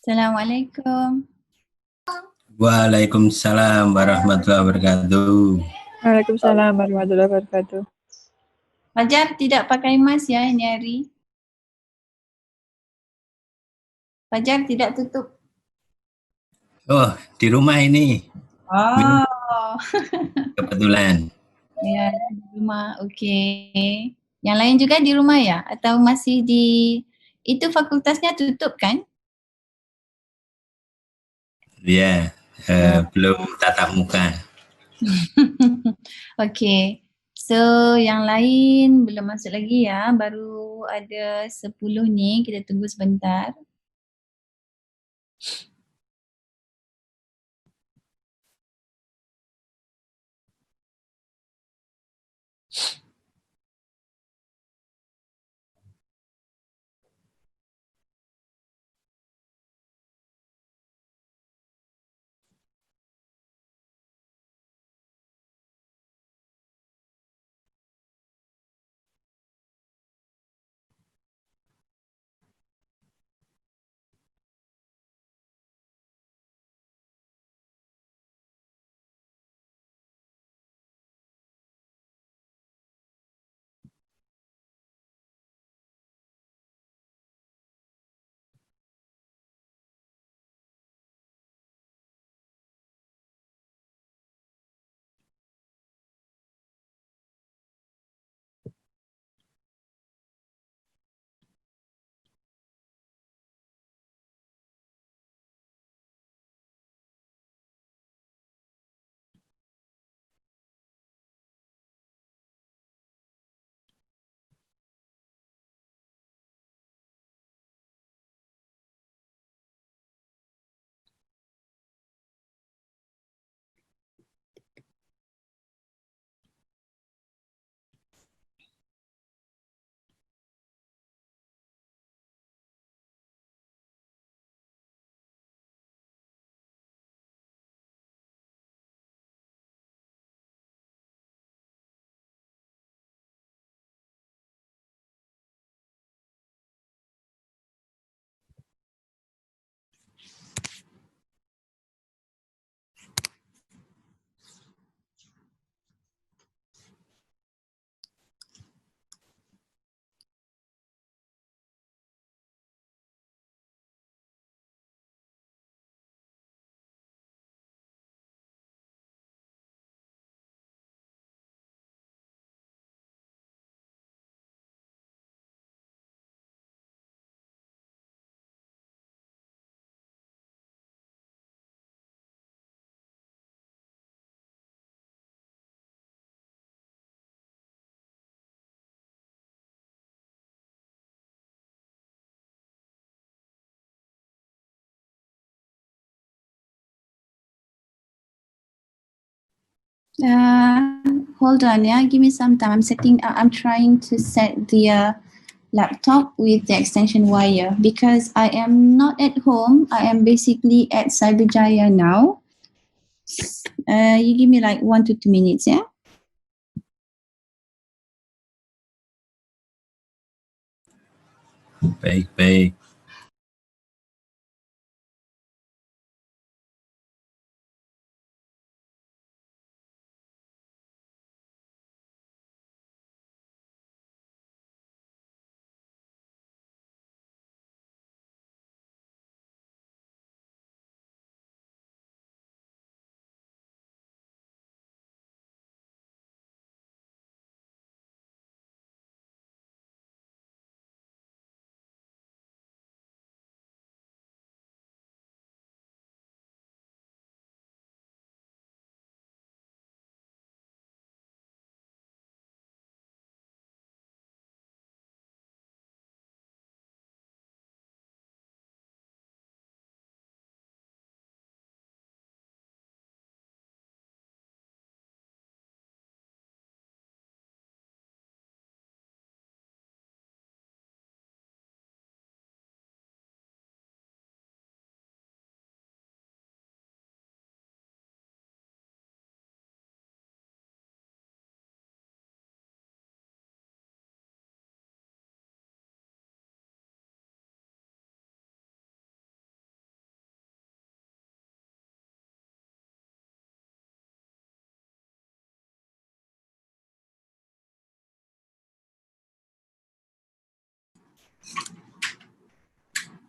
Assalamualaikum. Waalaikumsalam warahmatullahi wabarakatuh. Waalaikumsalam warahmatullahi wabarakatuh. Fajar tidak pakai mask ya ini hari. Fajar tidak tutup. Oh, di rumah ini Oh, kebetulan. ya di rumah. Oke. Yang lain juga di rumah ya? Atau masih di itu fakultasnya tutup kan? Ya, belum tatap muka. Oke. So, yang lain belum masuk lagi ya. Baru ada 10 nih. Kita tunggu sebentar. Hold on, yeah. Give me some time. I'm trying to set the laptop with the extension wire because I am not at home. I am basically at Cyberjaya now. You give me like 1 to 2 minutes, yeah. Baik.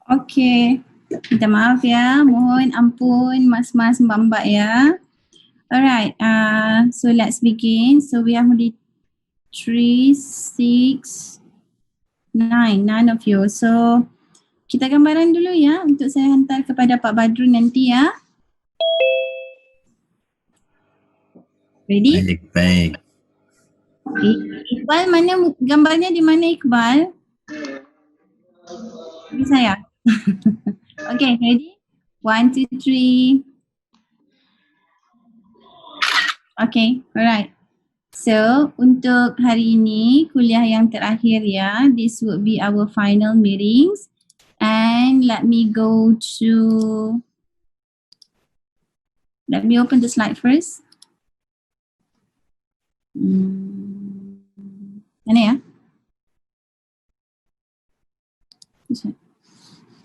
Okay. Minta maaf ya. Mohon ampun mas-mas mbak-mbak ya. Alright. So let's begin. So we have only 3, 6, 9. None of you. So kita gambaran dulu ya untuk saya hantar kepada Pak Badrun nanti ya. Ready? Baik. Iqbal, mana gambarnya di mana Iqbal? Bagi saya. Okay, ready? 1, 2, 3. Okay, alright. So, untuk hari ini, kuliah yang terakhir ya, this would be our final meetings. And let me open the slide first. Mana ya?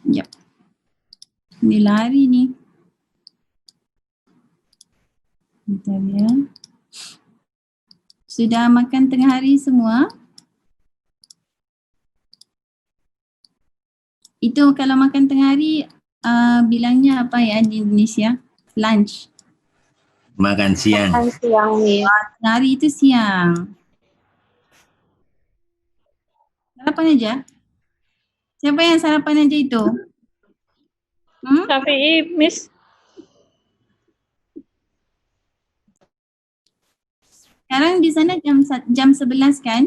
Yep. Ini lari ni. Bentar ya. Sudah makan tengah hari semua? Itu kalau makan tengah hari bilangnya apa ya di Indonesia? Lunch. Makan siang. Makan siang nih. Tengah hari itu siang. Sarapan aja? Siapa yang sarapan aja itu? Syafi'i, Miss. Sekarang di sana jam 11 kan?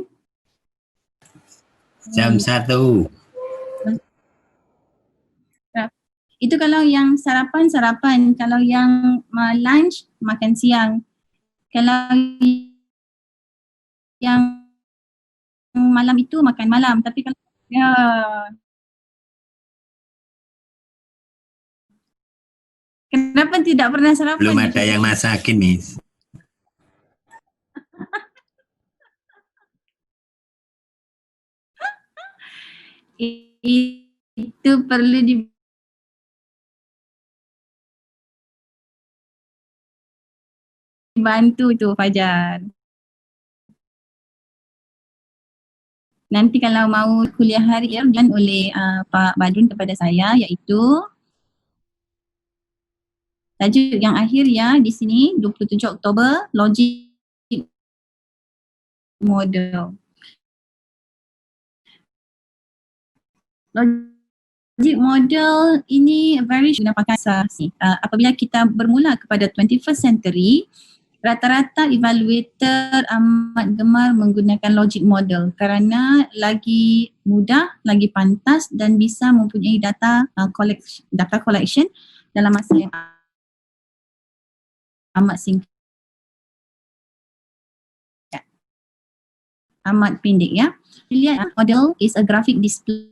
Jam 1. Itu kalau yang sarapan, kalau yang lunch, makan siang. Kalau yang malam itu makan malam. Tapi kalau ya, kenapa tidak pernah sarapan? Belum ada yang masakin, Miss. Itu perlu dibantu tu Fajar. Nanti kalau mau kuliah hari ini oleh Pak Badrun kepada saya, iaitu tajuk yang akhir ya di sini 27 Oktober, Logic Model. Logic model ini very guna pakai apabila kita bermula kepada 21st century, rata-rata evaluator amat gemar menggunakan logic model kerana lagi mudah, lagi pantas dan bisa mempunyai data collection dalam masa yang amat singkat. amat pendek ya. Lihat model is a graphic display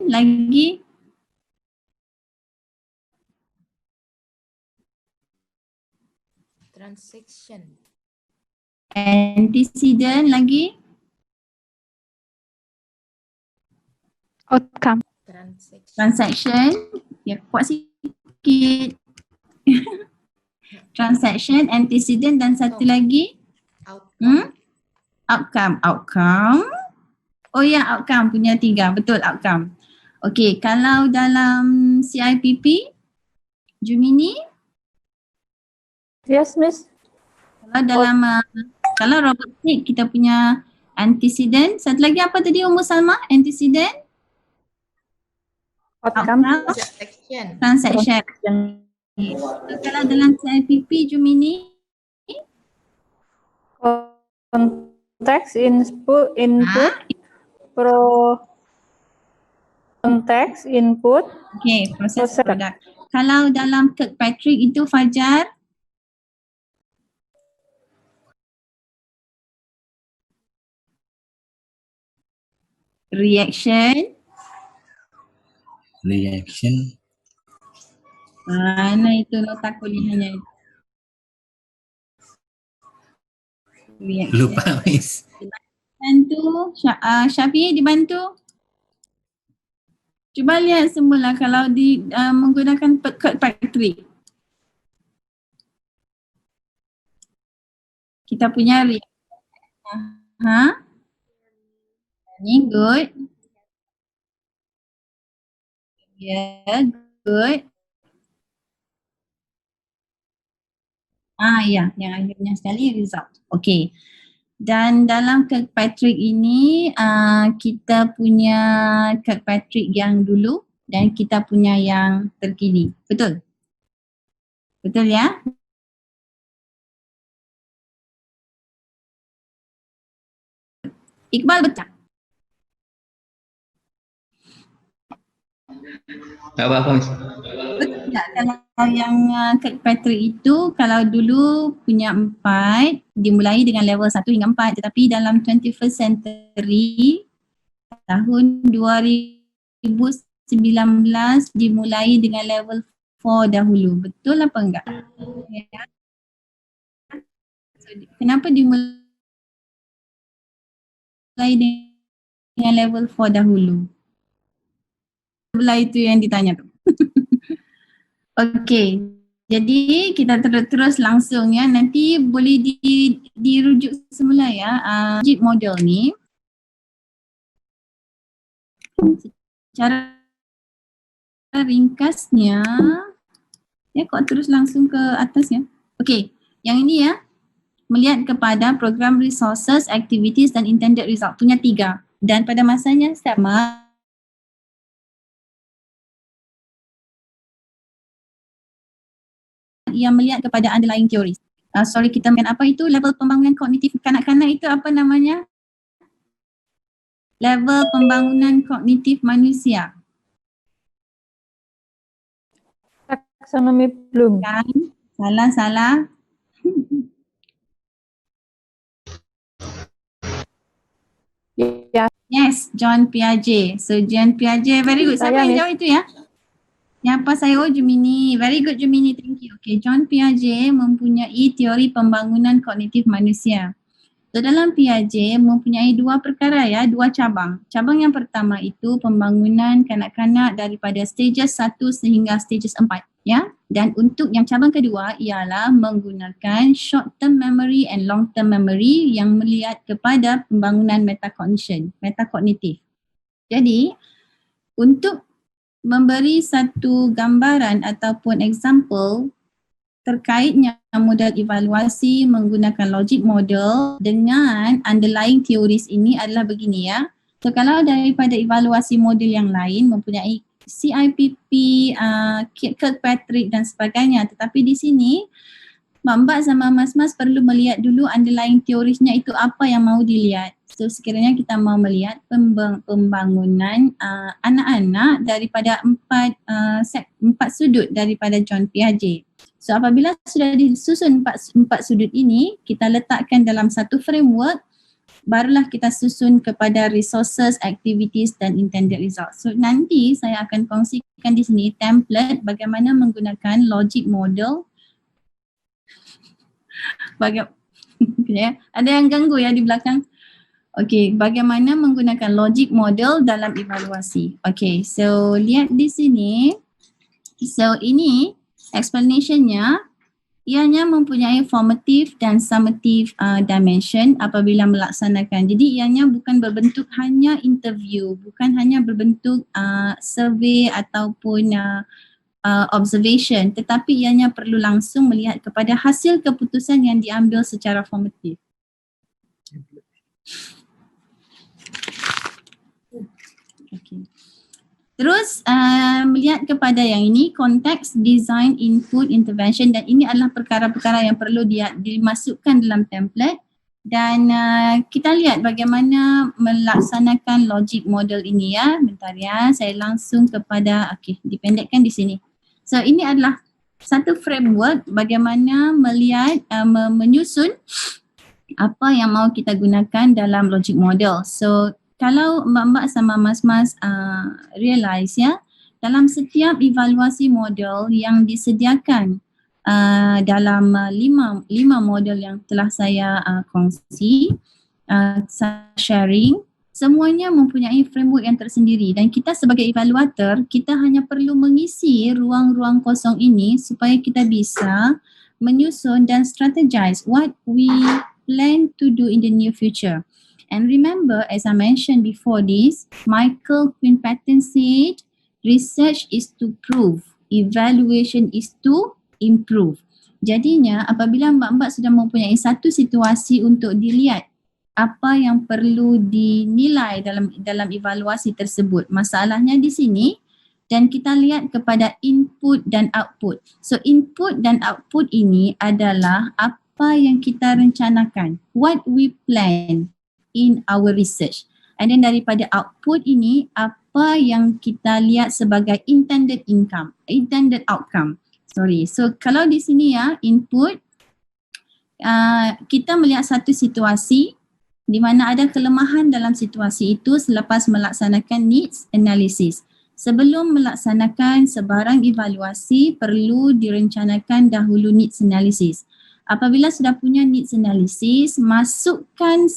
lagi. Transaction. Antecedent lagi. Outcome. Transaction. Transaction. Ya, kuat sikit. Transaction, antecedent dan satu lagi. Outcome. Outcome. Oh ya, outcome punya 3. Betul, outcome. Okey, kalau dalam CIPP, Jumini, Yes, Miss. kalau dalam kalau robotik kita punya antecedent, satu lagi apa tadi Ummu Salma? Antecedent, Outcome. Transaction. transaction. Okay. So, kalau dalam CIPP, Jumini, Context input context input okay, proses Proses. produk. Kalau dalam Kirkpatrick itu Fajar, reaction. Reaction. Mana itu nota kuliahnya itu? Reaction. Lupa Miss. Bantu, Syafiq dibantu. Cuba lihat semula kalau menggunakan Kirkpatrick. Kita punya reaction. Ni good. Yeah, good. Ya, yang akhirnya sekali result. Okay. Dan dalam Kirkpatrick ini kita punya Kirkpatrick yang dulu dan kita punya yang terkini. Betul? Betul ya? Iqbal betul? Tak apa-apa Miss. Betul tak? Kalau yang Kirkpatrick itu kalau dulu punya 4 dimulai dengan level 1 hingga 4 tetapi dalam 21st century tahun 2019 dimulai dengan level 4 dahulu. Betul apa enggak? Ya. So, kenapa dimulai dengan level 4 dahulu? Sebelah itu yang ditanya tu. Okey. Jadi kita terus langsung ya. Nanti boleh dirujuk semula ya. Jeep model ni. Secara ringkasnya ya kok terus langsung ke atas ya. Okey, yang ini ya. Melihat kepada program resources, activities dan intended result punya 3 dan pada masanya sama. Yang melihat kepada underlying theories. Sorry kita main apa itu level pembangunan kognitif kanak-kanak itu apa namanya? Level pembangunan kognitif manusia. Taxonomy Bloom. Kan? Salah. Ya, Yes, John Piaget. So John Piaget, very good. Siapa Saya, yang Miss. jawab itu ya? Yang apa saya? Oh, Jumini. Very good Jumini, thank you. Okay, John Piaget mempunyai teori pembangunan kognitif manusia. So dalam Piaget mempunyai 2 perkara ya, 2 cabang. Cabang yang pertama itu pembangunan kanak-kanak daripada stages 1 sehingga stages 4 ya. Dan untuk yang cabang kedua ialah menggunakan short term memory and long term memory yang melihat kepada pembangunan metacognition, metakognitif. Jadi untuk memberi satu gambaran ataupun example terkaitnya model evaluasi menggunakan logic model dengan underlying theories ini adalah begini ya. So kalau daripada evaluasi model yang lain mempunyai CIPP, Kirkpatrick dan sebagainya, tetapi di sini Mbak sama Mas-Mas perlu melihat dulu underlying teorisnya itu apa yang mau dilihat. So sekiranya kita mau melihat pembangunan anak-anak daripada empat sudut daripada John Piaget. So apabila sudah disusun empat sudut ini, kita letakkan dalam satu framework, barulah kita susun kepada resources, activities dan intended results. So nanti saya akan kongsikan di sini template bagaimana menggunakan logic model. Ada yang ganggu ya di belakang? Okey, bagaimana menggunakan logic model dalam evaluasi. Okey, so lihat di sini. So ini explanationnya, ianya mempunyai formative dan summative dimension apabila melaksanakan. Jadi ianya bukan berbentuk hanya interview, bukan hanya berbentuk survey ataupun observation, tetapi ianya perlu langsung melihat kepada hasil keputusan yang diambil secara formatif. Okay. Terus melihat kepada yang ini, konteks, design, input, intervention, dan ini adalah perkara-perkara yang perlu dimasukkan dalam template. Dan kita lihat bagaimana melaksanakan logic model ini ya. Bentar ya, saya langsung kepada, dipendekkan di sini. So ini adalah satu framework bagaimana melihat, menyusun apa yang mau kita gunakan dalam logic model. So kalau mbak-mbak sama mas-mas realize ya, dalam setiap evaluasi model yang disediakan dalam lima model yang telah saya kongsi, sharing, semuanya mempunyai framework yang tersendiri dan kita sebagai evaluator, kita hanya perlu mengisi ruang-ruang kosong ini supaya kita bisa menyusun dan strategize what we plan to do in the near future. And remember, as I mentioned before this, Michael Quinn-Patton said, research is to prove, evaluation is to improve. Jadinya apabila mbak-mbak sudah mempunyai satu situasi untuk dilihat apa yang perlu dinilai dalam evaluasi tersebut. Masalahnya di sini dan kita lihat kepada input dan output. So input dan output ini adalah apa yang kita rencanakan, what we plan in our research. And then daripada output ini, apa yang kita lihat sebagai intended outcome. So kalau di sini ya, input, kita melihat satu situasi di mana ada kelemahan dalam situasi itu selepas melaksanakan needs analysis. Sebelum melaksanakan sebarang evaluasi, perlu direncanakan dahulu needs analysis. Apabila sudah punya needs analysis, masukkan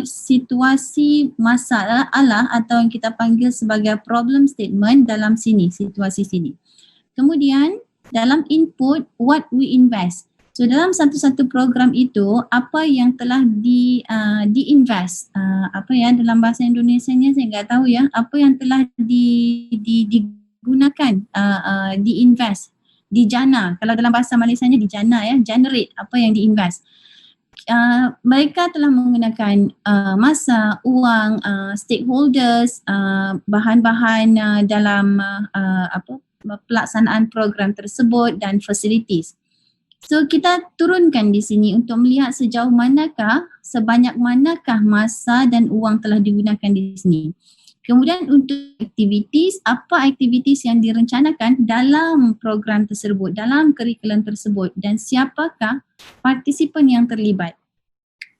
situasi masalah atau yang kita panggil sebagai problem statement dalam sini, situasi sini. Kemudian dalam input, what we invest. So dalam satu-satu program itu, apa yang telah di-invest, dalam bahasa Indonesianya saya enggak tahu ya, apa yang telah digunakan, di-invest, dijana. Kalau dalam bahasa Malaysianya dijana ya, generate apa yang di-invest. Mereka telah menggunakan masa, uang, stakeholders, bahan-bahan dalam pelaksanaan program tersebut dan facilities. So kita turunkan di sini untuk melihat sejauh manakah, sebanyak manakah masa dan uang telah digunakan di sini. Kemudian untuk activities, apa activities yang direncanakan dalam program tersebut, dalam kurikulum tersebut dan siapakah partisipan yang terlibat.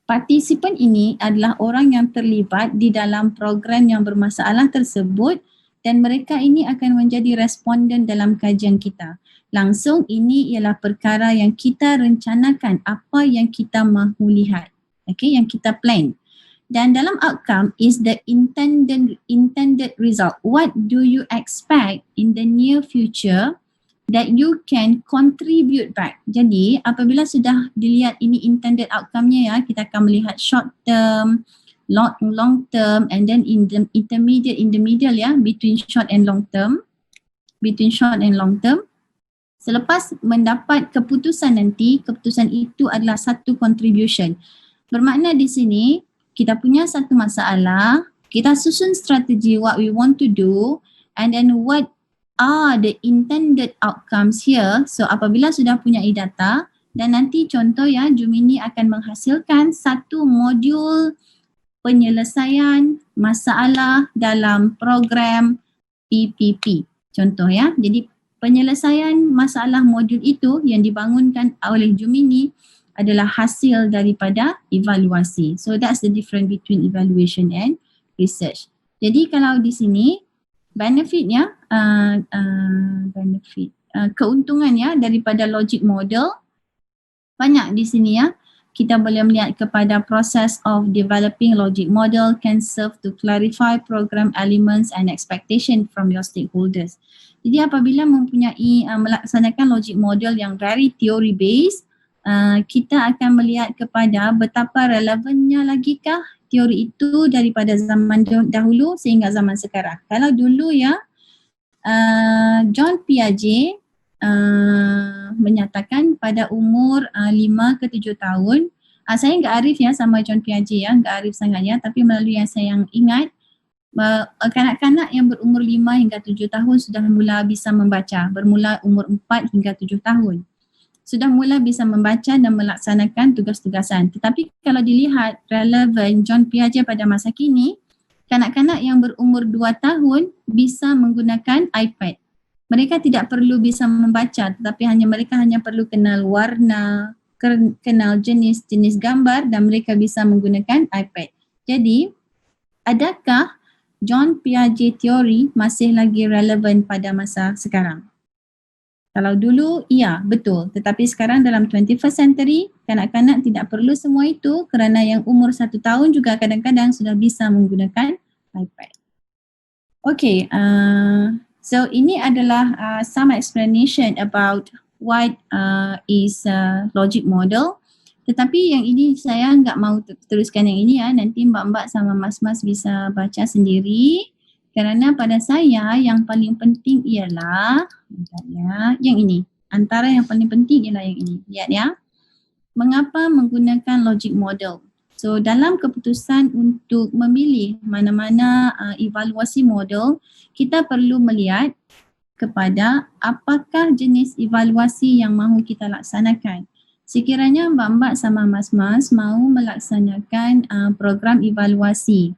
Partisipan ini adalah orang yang terlibat di dalam program yang bermasalah tersebut dan mereka ini akan menjadi responden dalam kajian kita. Langsung ini ialah perkara yang kita rencanakan, apa yang kita mahu lihat, yang kita plan. Dan dalam outcome is the intended result. What do you expect in the near future that you can contribute back? Jadi apabila sudah dilihat ini intended outcome-nya ya, kita akan melihat short term, long term and then in the intermediate in the middle ya, between short and long term. between short and long term. Selepas mendapat keputusan nanti, keputusan itu adalah satu contribution. Bermakna di sini, kita punya satu masalah, kita susun strategi what we want to do, and then what are the intended outcomes here. So apabila sudah punya data, dan nanti contoh ya, Jumini akan menghasilkan satu modul penyelesaian masalah dalam program PPP. Contoh ya, jadi penyelesaian masalah modul itu yang dibangunkan oleh Jumini adalah hasil daripada evaluasi. So that's the difference between evaluation and research. Jadi kalau di sini benefitnya, keuntungannya daripada logic model banyak di sini ya. Kita boleh melihat kepada process of developing logic model can serve to clarify program elements and expectation from your stakeholders. Jadi apabila mempunyai melaksanakan logic model yang very theory based, kita akan melihat kepada betapa relevannya lagikah teori itu daripada zaman dahulu sehingga zaman sekarang. Kalau dulu ya, John Piaget menyatakan pada umur 5 ke 7 tahun, saya enggak arif ya sama John Piaget ya, enggak arif sangat ya, tapi melalui yang saya ingat, kanak-kanak yang berumur 5 hingga 7 tahun sudah mula bisa membaca, bermula umur 4 hingga 7 tahun. Sudah mula bisa membaca dan melaksanakan tugas-tugasan. Tetapi kalau dilihat relevan John Piaget pada masa kini, kanak-kanak yang berumur 2 tahun bisa menggunakan iPad. Mereka tidak perlu bisa membaca, tetapi mereka hanya perlu kenal warna, kenal jenis-jenis gambar dan mereka bisa menggunakan iPad. Jadi, adakah John Piaget teori masih lagi relevan pada masa sekarang? Kalau dulu, iya, betul. Tetapi sekarang dalam 21st century, kanak-kanak tidak perlu semua itu kerana yang umur 1 tahun juga kadang-kadang sudah bisa menggunakan iPad. Okay, so ini adalah some explanation about what is logic model. Tetapi yang ini saya enggak mau teruskan yang ini ya. Nanti mbak-mbak sama mas-mas bisa baca sendiri. Kerana pada saya yang paling penting ialah, yang ini. Antara yang paling penting ialah yang ini. Lihat ya. Mengapa menggunakan logic model? So dalam keputusan untuk memilih mana-mana evaluasi model, kita perlu melihat kepada apakah jenis evaluasi yang mahu kita laksanakan. Sekiranya mbak-mbak sama mas-mas mahu melaksanakan program evaluasi,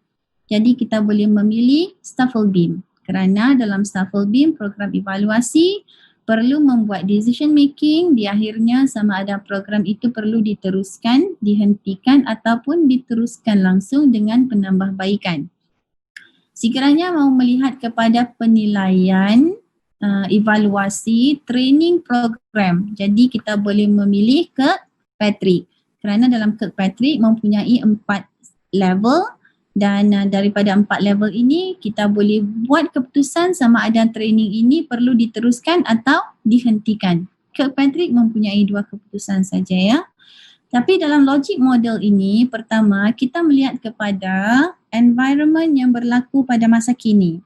jadi kita boleh memilih Staffel Beam. Kerana dalam Staffel Beam program evaluasi perlu membuat decision making, di akhirnya sama ada program itu perlu diteruskan, dihentikan ataupun diteruskan langsung dengan penambahbaikan. Sekiranya mahu melihat kepada penilaian evaluasi training program, jadi kita boleh memilih Kirkpatrick. Kerana dalam Kirkpatrick mempunyai 4 level dan daripada 4 level ini kita boleh buat keputusan sama ada training ini perlu diteruskan atau dihentikan. Kirkpatrick mempunyai 2 keputusan saja ya. Tapi dalam logic model ini, pertama kita melihat kepada environment yang berlaku pada masa kini.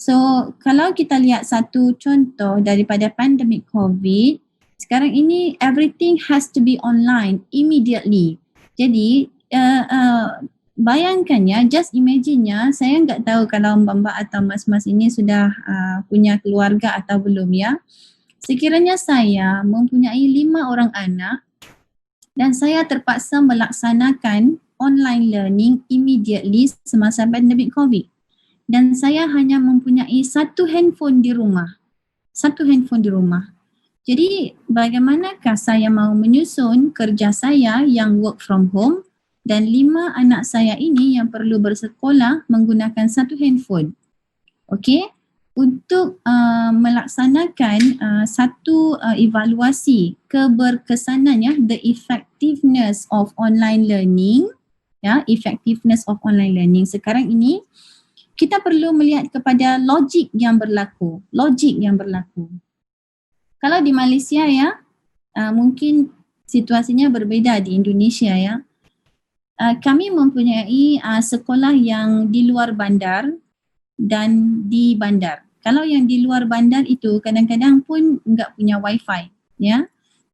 So kalau kita lihat satu contoh daripada pandemik COVID, sekarang ini everything has to be online immediately. Jadi bayangkannya, just imagine-nya, saya enggak tahu kalau mbak-mbak atau mas-mas ini sudah punya keluarga atau belum ya. Sekiranya saya mempunyai 5 orang anak dan saya terpaksa melaksanakan online learning immediately semasa pandemik COVID. Dan saya hanya mempunyai 1 handphone di rumah. 1 handphone di rumah. Jadi bagaimanakah saya mahu menyusun kerja saya yang work from home dan 5 anak saya ini yang perlu bersekolah menggunakan 1 handphone. Okey, untuk melaksanakan satu evaluasi keberkesanannya, the effectiveness of online learning, ya, effectiveness of online learning. Sekarang ini kita perlu melihat kepada logik yang berlaku, Kalau di Malaysia ya, mungkin situasinya berbeza di Indonesia ya. Kami mempunyai sekolah yang di luar bandar dan di bandar. Kalau yang di luar bandar itu kadang-kadang pun enggak punya wifi, ya.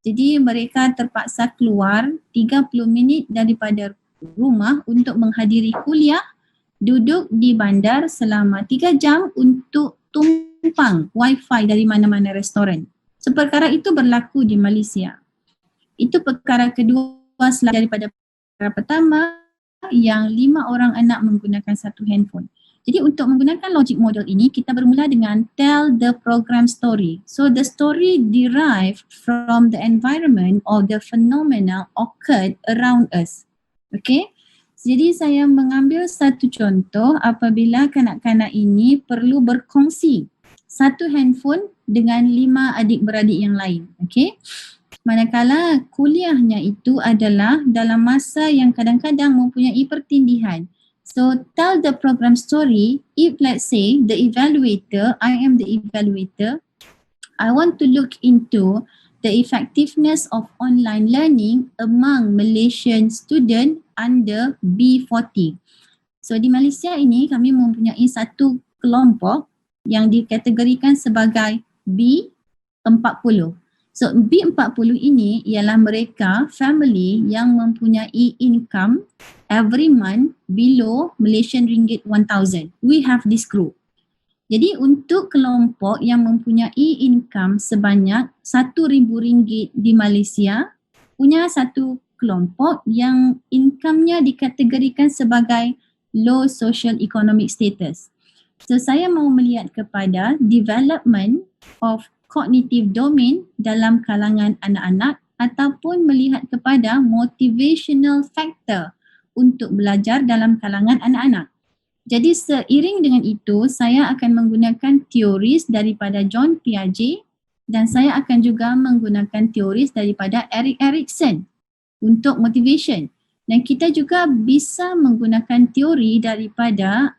Jadi mereka terpaksa keluar 30 minit daripada rumah untuk menghadiri kuliah, duduk di bandar selama 3 jam untuk tumpang wifi dari mana-mana restoran. So perkara itu berlaku di Malaysia. Itu perkara kedua selain daripada perkara pertama yang 5 orang anak menggunakan satu handphone. Jadi untuk menggunakan logic model ini, kita bermula dengan tell the program story. So the story derived from the environment or the phenomena occurred around us. Okay? Jadi saya mengambil satu contoh apabila kanak-kanak ini perlu berkongsi satu handphone dengan 5 adik-beradik yang lain. Okay? Manakala kuliahnya itu adalah dalam masa yang kadang-kadang mempunyai pertindihan. So tell the program story. If let's say the evaluator, I am the evaluator, I want to look into the effectiveness of online learning among Malaysian student under B40. So di Malaysia ini kami mempunyai satu kelompok yang dikategorikan sebagai B40. So B40 ini ialah mereka family yang mempunyai income every month below Malaysian ringgit 1,000. We have this group. Jadi untuk kelompok yang mempunyai income sebanyak RM1,000 di Malaysia, punya satu kelompok yang income-nya dikategorikan sebagai low social economic status. So saya mau melihat kepada development of cognitive domain dalam kalangan anak-anak ataupun melihat kepada motivational factor untuk belajar dalam kalangan anak-anak. Jadi seiring dengan itu, saya akan menggunakan teoris daripada John Piaget dan saya akan juga menggunakan teoris daripada Erik Erikson untuk motivation. Dan kita juga bisa menggunakan teori daripada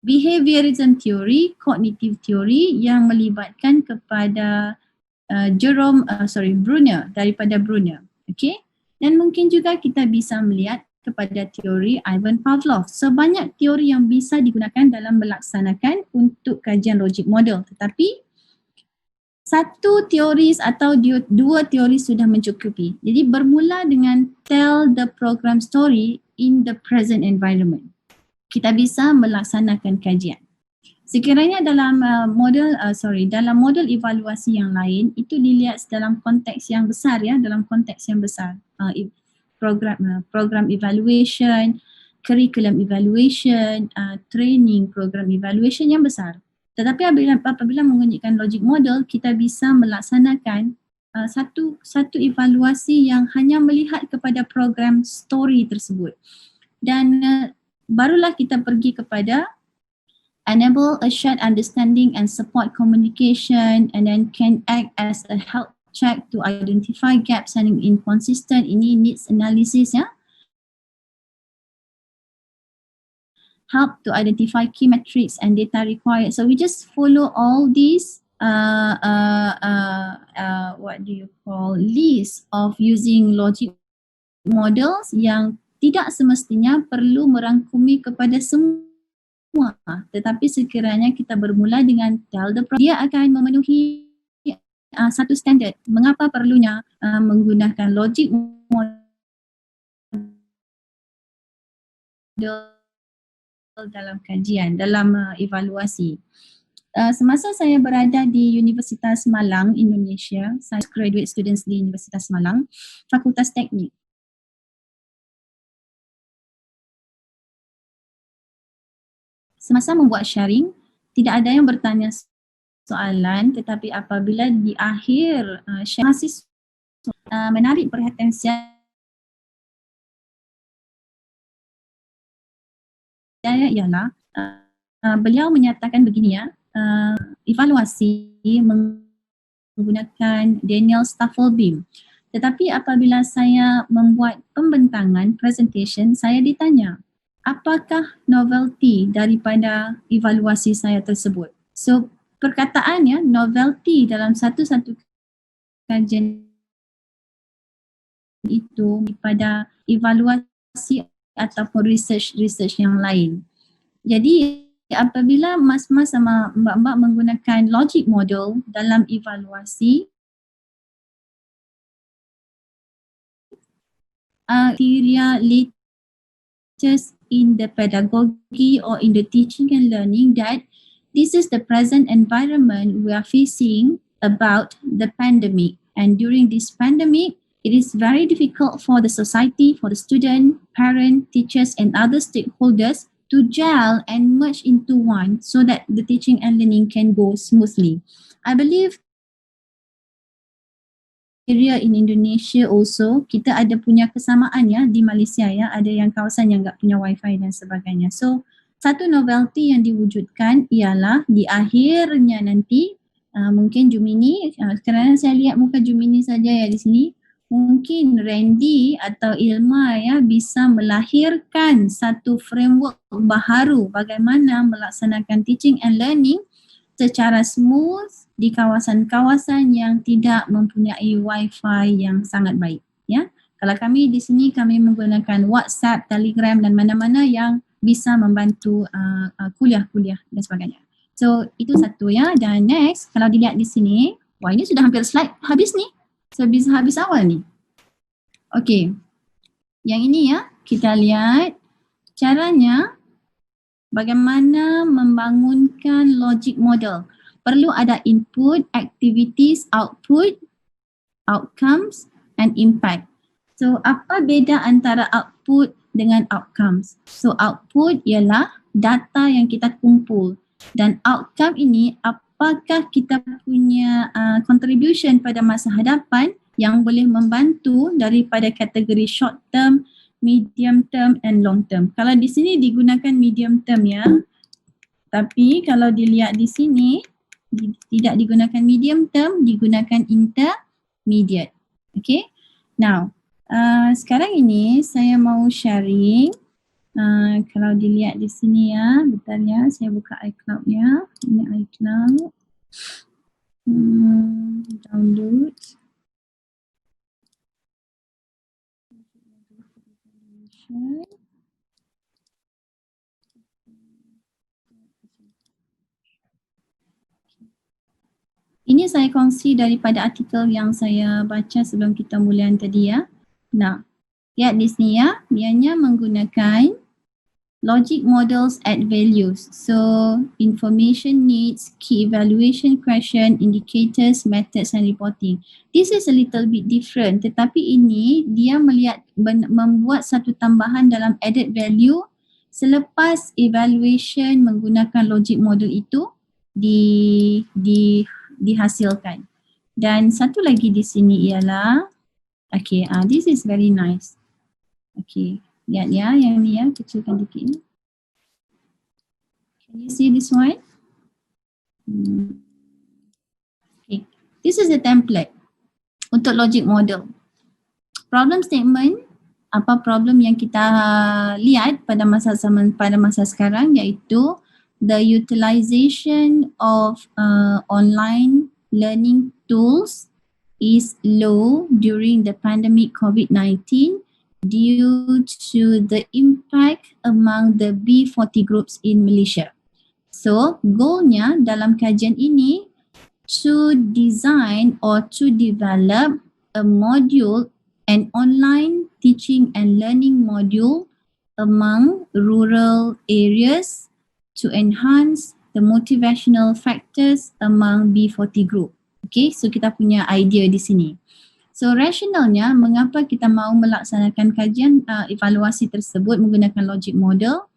behaviorism theory, cognitive theory yang melibatkan kepada Brunner, daripada Brunner. Okay? Dan mungkin juga kita bisa melihat kepada teori Ivan Pavlov. So banyak teori yang bisa digunakan dalam melaksanakan untuk kajian logic model. Tetapi satu teori atau dua teori sudah mencukupi. Jadi bermula dengan tell the program story in the present environment. Kita bisa melaksanakan kajian. Sekiranya dalam dalam model evaluasi yang lain itu dilihat dalam konteks yang besar, ya, dalam konteks yang besar. Program evaluation, curriculum evaluation, training program evaluation yang besar. Tetapi apabila menggunakan logic model, kita bisa melaksanakan satu evaluasi yang hanya melihat kepada program story tersebut. Dan barulah kita pergi kepada enable a shared understanding and support communication, and then can act as a health check to identify gaps and inconsistent. Ini needs analysis, ya. Help to identify key metrics and data required. So we just follow all these list of using logic models yang tidak semestinya perlu merangkumi kepada semua, tetapi sekiranya kita bermula dengan tell the program, dia akan memenuhi satu standard. Mengapa perlunya menggunakan logic model dalam kajian, dalam evaluasi. Semasa saya berada di Universitas Malang, Indonesia, saya graduate students di Universitas Malang, Fakultas Teknik. Semasa membuat sharing, tidak ada yang bertanya soalan, tetapi apabila di akhir mahasiswa menarik perhatian saya ialah beliau menyatakan begini, ya, evaluasi menggunakan Daniel Staffelbeam. Tetapi apabila saya membuat pembentangan presentation, saya ditanya, apakah novelty daripada evaluasi saya tersebut? So perkataan, ya, novelty dalam satu-satu kajian itu pada evaluasi ataupun research yang lain. Jadi apabila mas-mas sama mbak-mbak menggunakan logic model dalam evaluasi, criteria latest in the pedagogy or in the teaching and learning that this is the present environment we are facing about the pandemic. And during this pandemic, it is very difficult for the society, for the student, parent, teachers and other stakeholders to gel and merge into one so that the teaching and learning can go smoothly. I believe area in Indonesia also, kita ada punya kesamaan ya di Malaysia ya, ada yang kawasan yang enggak punya wifi dan sebagainya. So, satu novelty yang diwujudkan ialah di akhirnya nanti mungkin Jumini, kerana saya lihat muka Jumini saja ya di sini, mungkin Randy atau Ilma ya bisa melahirkan satu framework baharu bagaimana melaksanakan teaching and learning secara smooth di kawasan-kawasan yang tidak mempunyai wifi yang sangat baik ya. Kalau kami di sini kami menggunakan WhatsApp, Telegram dan mana-mana yang bisa membantu kuliah-kuliah dan sebagainya. So itu satu ya. Dan next kalau dilihat di sini, wah ini sudah hampir slide habis nih. Habis awal ni. Okey. Yang ini ya, kita lihat caranya bagaimana membangunkan logic model. Perlu ada input, activities, output, outcomes and impact. So apa beza antara output dengan outcomes? So output ialah data yang kita kumpul dan outcome ini apakah kita punya contribution pada masa hadapan yang boleh membantu daripada kategori short term, medium term and long term. Kalau di sini digunakan medium term ya. Tapi kalau dilihat di sini tidak digunakan medium term, digunakan intermediate. Okay. Now, sekarang ini saya mau sharing. Kalau dilihat di sini ya, bentar ya, saya buka iCloud ya. Ini iCloud. Download. Ini saya kongsi daripada artikel yang saya baca sebelum kita mulakan tadi ya. Nah, lihat di sini ya, dianya menggunakan logic models add values. So, information needs, key evaluation question, indicators, methods and reporting. This is a little bit different, tetapi ini dia melihat membuat satu tambahan dalam added value selepas evaluation menggunakan logic model itu dihasilkan. Dan satu lagi di sini ialah this is very nice. Lihat ya, yang ni ya, kecilkan dikit ni. Can you see this one? This is the template untuk logic model. Problem statement, apa problem yang kita lihat pada masa sekarang iaitu the utilization of online learning tools is low during the pandemic COVID-19 due to the impact among the B40 groups in Malaysia. So, goalnya dalam kajian ini to design or to develop a module, an online teaching and learning module among rural areas to enhance the motivational factors among B40 group. Okay, so kita punya idea di sini. So rasionalnya mengapa kita mahu melaksanakan kajian evaluasi tersebut menggunakan logic model.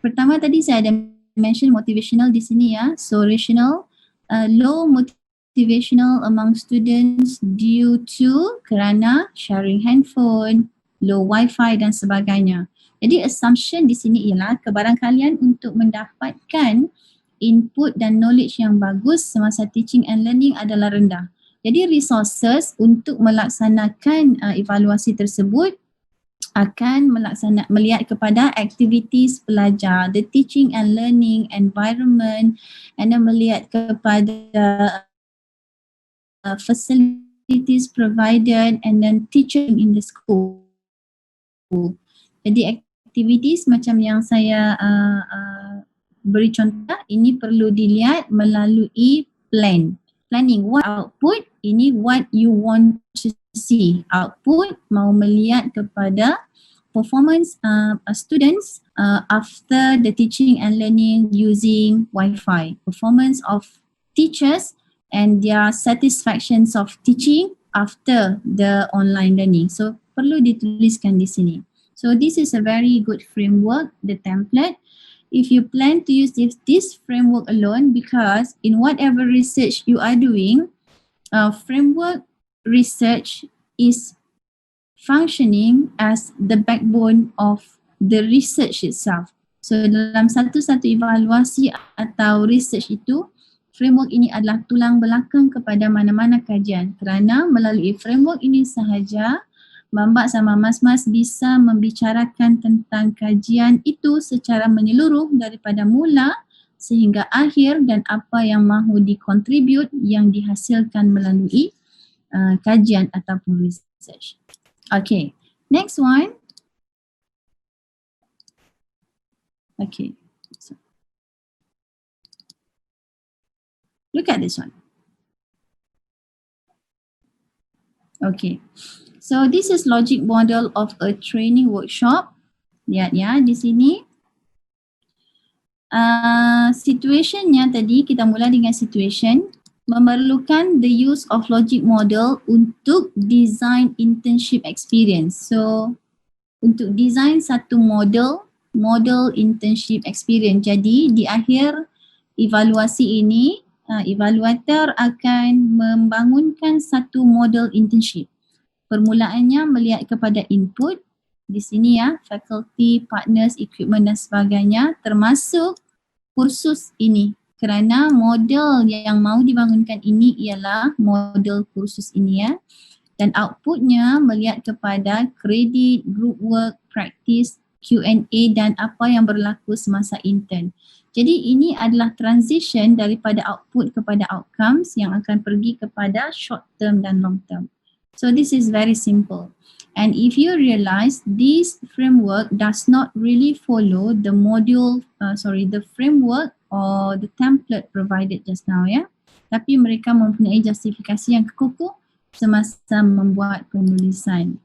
Pertama tadi saya ada mention motivational di sini ya. So rational, low motivational among students due to kerana sharing handphone, low wifi dan sebagainya. Jadi assumption di sini ialah kebarangkalian untuk mendapatkan input dan knowledge yang bagus semasa teaching and learning adalah rendah. Jadi resources untuk melaksanakan evaluasi tersebut akan melihat kepada activities pelajar, the teaching and learning environment, and then melihat kepada facilities provided and then teaching in the school. Jadi activities macam yang saya beri contoh, ini perlu dilihat melalui planning. What output, ini what you want to see. Output mau melihat kepada performance students after the teaching and learning using Wi-Fi. Performance of teachers and their satisfactions of teaching after the online learning. So perlu dituliskan di sini. So this is a very good framework, the template. If you plan to use this framework alone, because in whatever research you are doing, framework research is functioning as the backbone of the research itself. So dalam satu-satu evaluasi atau research itu, framework ini adalah tulang belakang kepada mana-mana kajian, kerana melalui framework ini sahaja Mbak sama Mas bisa membicarakan tentang kajian itu secara menyeluruh daripada mula sehingga akhir dan apa yang mahu dikontribut yang dihasilkan melalui kajian ataupun research. Okay, next one. Okay, so look at this one. Okay. So this is logic model of a training workshop. Lihat ya di sini. Situationnya tadi kita mula dengan situation. Memerlukan the use of logic model untuk design internship experience. So untuk design satu model internship experience. Jadi di akhir evaluasi ini, evaluator akan membangunkan satu model internship. Permulaannya melihat kepada input di sini ya, faculty, partners, equipment dan sebagainya termasuk kursus ini. Kerana model yang mahu dibangunkan ini ialah model kursus ini ya. Dan outputnya melihat kepada kredit, group work, practice, Q&A dan apa yang berlaku semasa intern. Jadi ini adalah transition daripada output kepada outcomes yang akan pergi kepada short term dan long term. So this is very simple. And if you realize this framework does not really follow the the framework or the template provided just now ya. Tapi mereka mempunyai justifikasi yang kekukuh semasa membuat penulisan.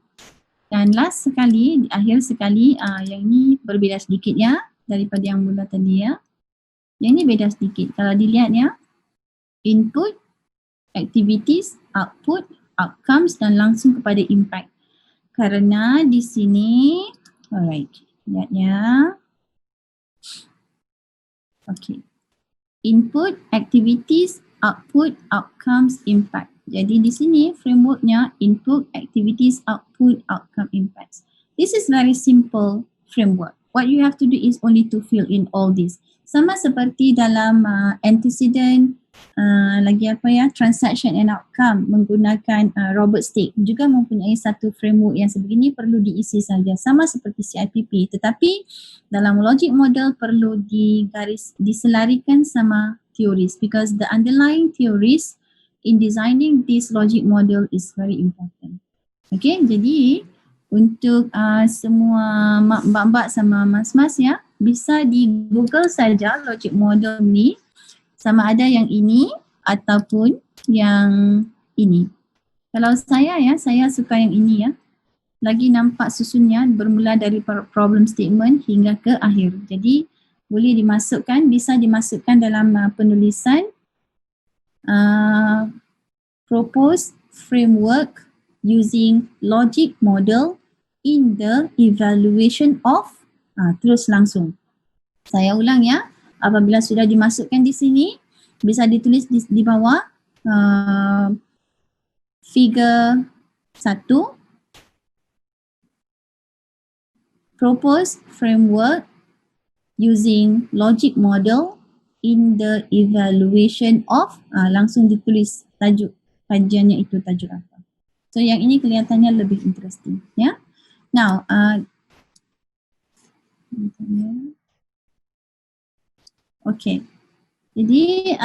Dan last sekali, di akhir sekali, yang ini berbeza sedikit ya daripada yang mula tadi ya. Yang ini beda sedikit. Kalau dilihat ya, input, activities, output, outcomes dan langsung kepada impact. Karena di sini, alright, lihat ya. Okay. Input, activities, output, outcomes, impact. Jadi di sini frameworknya input, activities, output, outcome, impacts. This is very simple framework. What you have to do is only to fill in all this. Sama seperti dalam antecedent, transaction and outcome menggunakan Robert Stake juga mempunyai satu framework yang sebegini perlu diisi saja. Sama seperti CIPP, tetapi dalam logic model perlu diselarikan sama theories because the underlying theories in designing this logic model is very important. Okay, jadi untuk semua mbak-mbak sama mas-mas ya, bisa di Google saja logic model ni sama ada yang ini ataupun yang ini. Kalau saya ya, saya suka yang ini ya. Lagi nampak susunnya bermula dari problem statement hingga ke akhir. Jadi boleh dimasukkan, bisa dimasukkan dalam penulisan proposed framework using logic model in the evaluation of terus langsung. Saya ulang ya, apabila sudah dimasukkan di sini, bisa ditulis di bawah figure 1, proposed framework using logic model in the evaluation of, langsung ditulis tajuk kajiannya itu tajuk apa. So yang ini kelihatannya lebih interesting ya. Now, okay. Jadi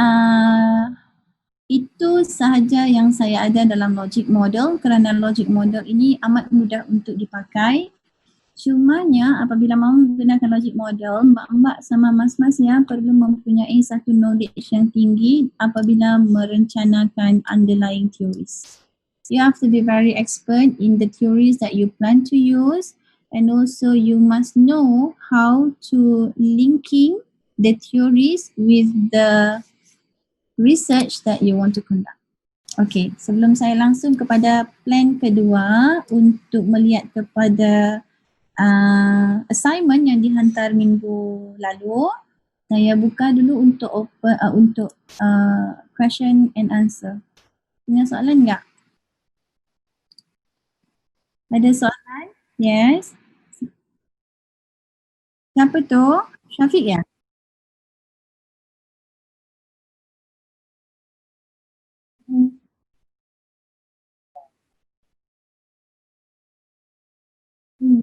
itu sahaja yang saya ada dalam logic model kerana logic model ini amat mudah untuk dipakai Cumanya apabila mahu menggunakan logic model, mbak-mbak sama mas-mas ya perlu mempunyai satu knowledge yang tinggi apabila merencanakan underlying theories. You have to be very expert in the theories that you plan to use, and also you must know how to linking the theories with the research that you want to conduct. Okay, sebelum saya langsung kepada plan kedua untuk melihat kepada assignment yang dihantar minggu lalu, saya buka dulu untuk question and answer. Punya soalan enggak? Ada soalan? Yes. Siapa tu? Syafiq ya? Hmm. Hmm.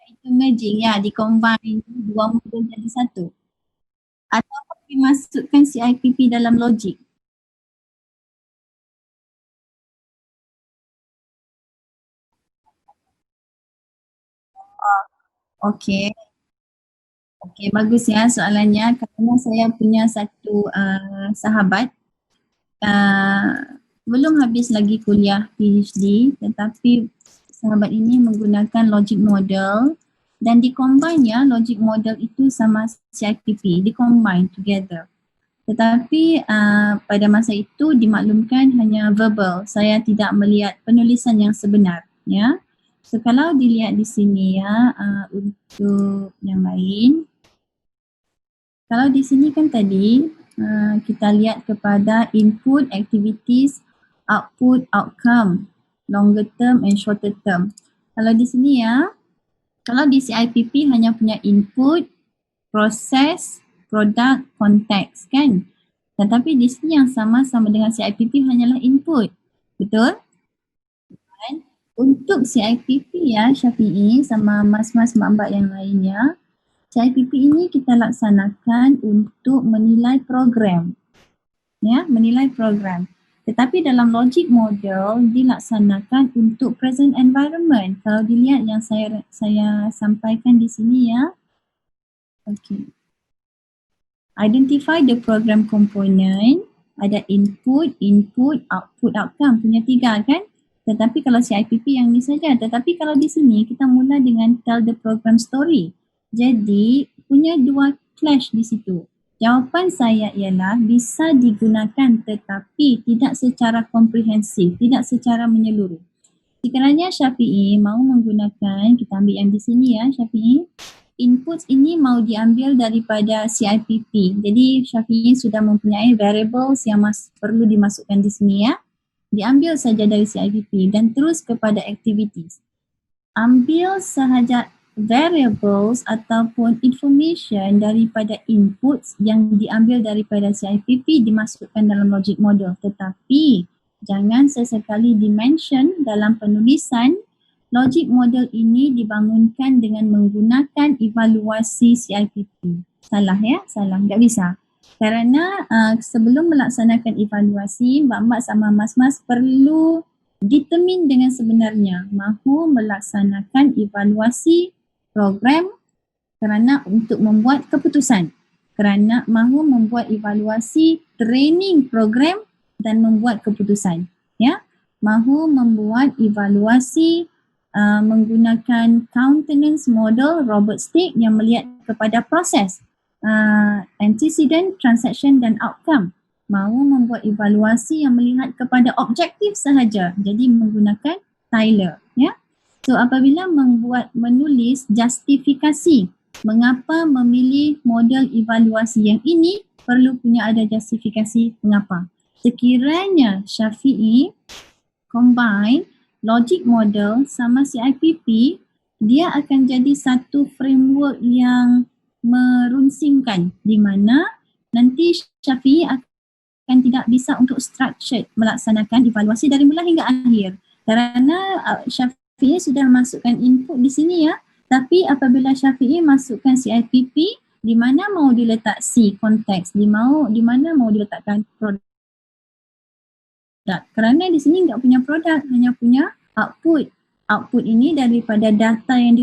Itu magic ya, di-combine dua modul jadi satu. Atau dimasukkan CIPP dalam logik. Okey. Okey, bagus ya soalannya. Kerana saya punya satu sahabat belum habis lagi kuliah PhD, tetapi sahabat ini menggunakan logic model dan di-combine ya, logic model itu sama CIPP, di-combine together. Tetapi pada masa itu dimaklumkan hanya verbal, saya tidak melihat penulisan yang sebenar ya. So kalau dilihat di sini ya, untuk yang lain, kalau di sini kan tadi kita lihat kepada input, activities, output, outcome, longer term and shorter term. Kalau di sini ya, kalau di CIPP hanya punya input, proses, product, context kan. Tetapi di sini yang sama-sama dengan CIPP hanyalah input. Betul? Dan untuk CIPP ya Syafi'i sama mas-mas mbak-mbak yang lainnya, CIPP ini kita laksanakan untuk menilai program. Ya, menilai program. Tetapi dalam logic model dilaksanakan untuk present environment. Kalau dilihat yang saya sampaikan di sini ya. Okay. Identify the program component, ada input, output, outcome, punya tiga kan? Tetapi kalau CIPP yang ni saja. Tetapi kalau di sini kita mula dengan tell the program story. Jadi punya dua clash di situ. Jawapan saya ialah bisa digunakan tetapi tidak secara komprehensif, tidak secara menyeluruh. Sekiranya Syafi'i mahu menggunakan, kita ambil yang di sini ya Syafi'i, inputs ini mau diambil daripada CIPP. Jadi Syafi'i sudah mempunyai variables yang perlu dimasukkan di sini ya. Diambil saja dari CIPP dan terus kepada activities. Ambil sahaja variables ataupun information daripada inputs yang diambil daripada CIPP dimasukkan dalam logic model. Tetapi jangan sesekali dimention dalam penulisan logic model ini dibangunkan dengan menggunakan evaluasi CIPP. Salah ya? Salah. Tak bisa. Kerana sebelum melaksanakan evaluasi, mbak-mbak sama mas-mas perlu determine dengan sebenarnya mahu melaksanakan evaluasi program kerana untuk membuat keputusan. Kerana mahu membuat evaluasi training program dan membuat keputusan. Ya, mahu membuat evaluasi menggunakan countenance model Robert Stick yang melihat kepada proses, antecedent, transaction dan outcome. Mahu membuat evaluasi yang melihat kepada objektif sahaja. Jadi menggunakan Tyler, ya. So apabila menulis justifikasi mengapa memilih model evaluasi yang ini, perlu punya ada justifikasi mengapa. Sekiranya Syafi'i combine logic model sama CIPP, dia akan jadi satu framework yang merunsingkan di mana nanti Syafi'i akan tidak tidak bisa untuk structured melaksanakan evaluasi dari mula hingga akhir. Kerana Syafi'i sudah masukkan input di sini ya, tapi apabila Syafi'i masukkan CIPP, di mana mau diletak C, konteks, di mana mau diletakkan produk. Kerana di sini enggak punya produk, hanya punya output. Output ini daripada data yang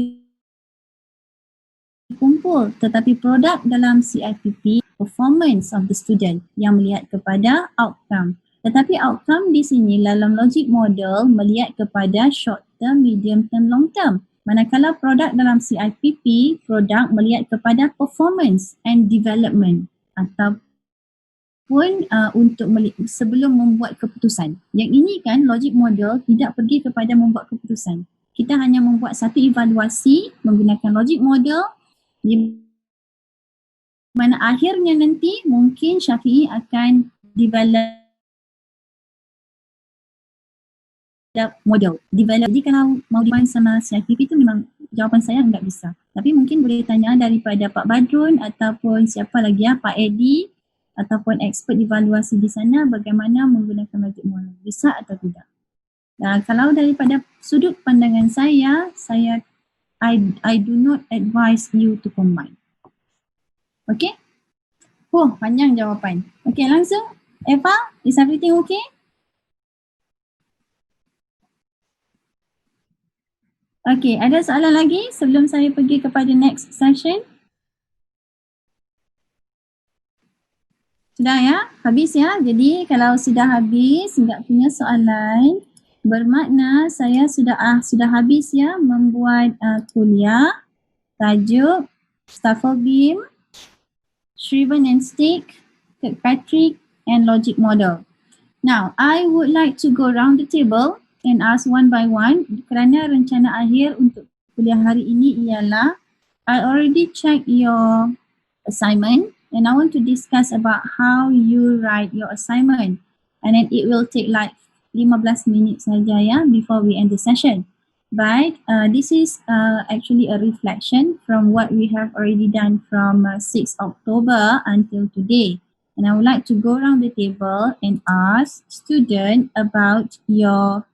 dikumpul, tetapi produk dalam CIPP, performance of the student yang melihat kepada outcome. Tetapi outcome di sini dalam logic model melihat kepada short term, medium term, long term. Manakala produk dalam CIPP, produk melihat kepada performance and development ataupun sebelum membuat keputusan. Yang ini kan logic model tidak pergi kepada membuat keputusan. Kita hanya membuat satu evaluasi menggunakan logic model di mana akhirnya nanti mungkin Syafi'i akan develop model. Jadi kalau mau dimain sama CIPP itu memang jawapan saya enggak bisa. Tapi mungkin boleh tanya daripada Pak Badrun ataupun siapa lagi ya, Pak Edi ataupun expert evaluasi di sana bagaimana menggunakan logic model. Bisa atau tidak? Kalau daripada sudut pandangan saya I do not advise you to combine. Okay? Panjang jawapan. Okay, langsung. Eva, is everything okay? Okay, ada soalan lagi sebelum saya pergi kepada next session? Sudah ya? Habis ya? Jadi kalau sudah habis, enggak punya soalan, bermakna saya sudah habis ya membuat kuliah, tajuk, Stafford Beam, Shriven and Stick, Kirkpatrick and Logic Model. Now, I would like to go around the table and ask one by one kerana rencana akhir untuk kuliah hari ini ialah I already check your assignment and I want to discuss about how you write your assignment and then it will take like 15 minit saja ya before we end the session. But this is actually a reflection from what we have already done from 6 October until today. And I would like to go around the table and ask students about your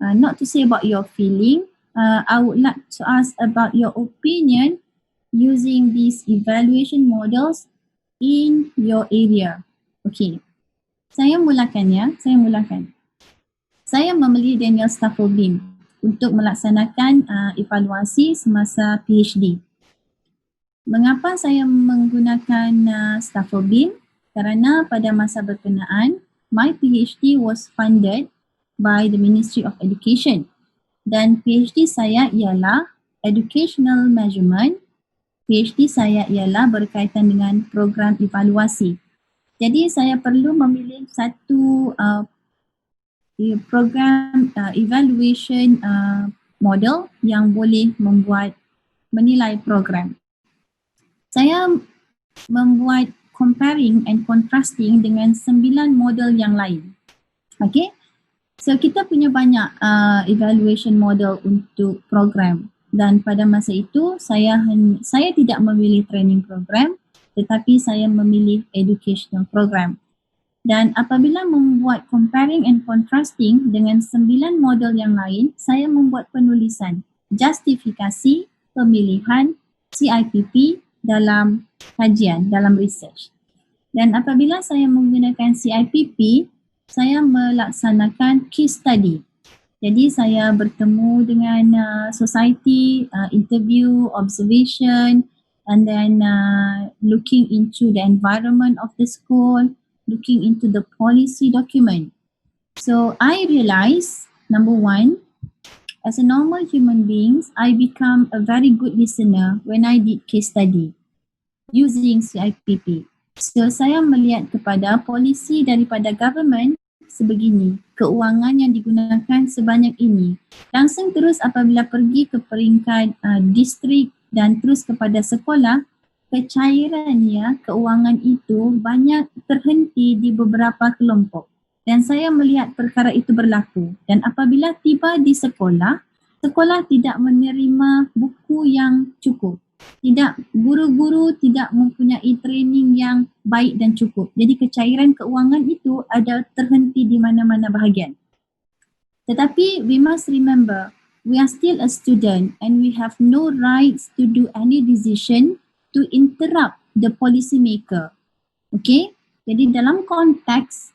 not to say about your feeling, I would like to ask about your opinion using these evaluation models in your area. Okay, saya mulakan ya, Saya membeli Daniel Stafford Beam untuk melaksanakan evaluasi semasa PhD. Mengapa saya menggunakan Stafford Beam? Kerana pada masa berkenaan, my PhD was funded by the Ministry of Education dan PhD saya ialah Educational Measurement. PhD saya ialah berkaitan dengan program evaluasi. Jadi saya perlu memilih satu program evaluation model yang boleh menilai program. Saya membuat comparing and contrasting dengan 9 model yang lain. Okay? So kita punya banyak evaluation model untuk program dan pada masa itu saya tidak memilih training program tetapi saya memilih educational program. Dan apabila membuat comparing and contrasting dengan 9 model yang lain, saya membuat penulisan justifikasi pemilihan CIPP dalam kajian, dalam research. Dan apabila saya menggunakan CIPP, saya melaksanakan case study. Jadi saya bertemu dengan society, interview, observation, and then looking into the environment of the school, looking into the policy document. So I realized, number one, as a normal human being, I become a very good listener when I did case study using CIPP. So saya melihat kepada polisi daripada government sebegini, keuangan yang digunakan sebanyak ini. Langsung terus apabila pergi ke peringkat distrik dan terus kepada sekolah, kecairannya, keuangan itu banyak terhenti di beberapa kelompok. Dan saya melihat perkara itu berlaku. Dan apabila tiba di sekolah, sekolah tidak menerima buku yang cukup. guru-guru tidak mempunyai training yang baik dan cukup. Jadi kecairan keuangan itu ada terhenti di mana-mana bahagian. Tetapi we must remember, we are still a student and we have no rights to do any decision to interrupt the policy maker. Okay? Jadi dalam konteks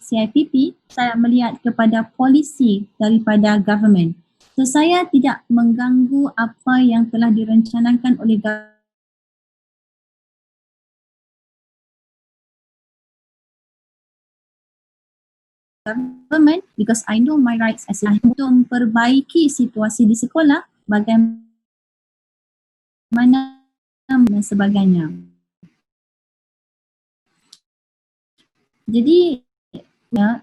CIPP, saya melihat kepada polisi daripada government. So saya tidak mengganggu apa yang telah direncanakan oleh government because I know my rights as a untuk memperbaiki situasi di sekolah, bagaimana dan sebagainya. Jadi ya,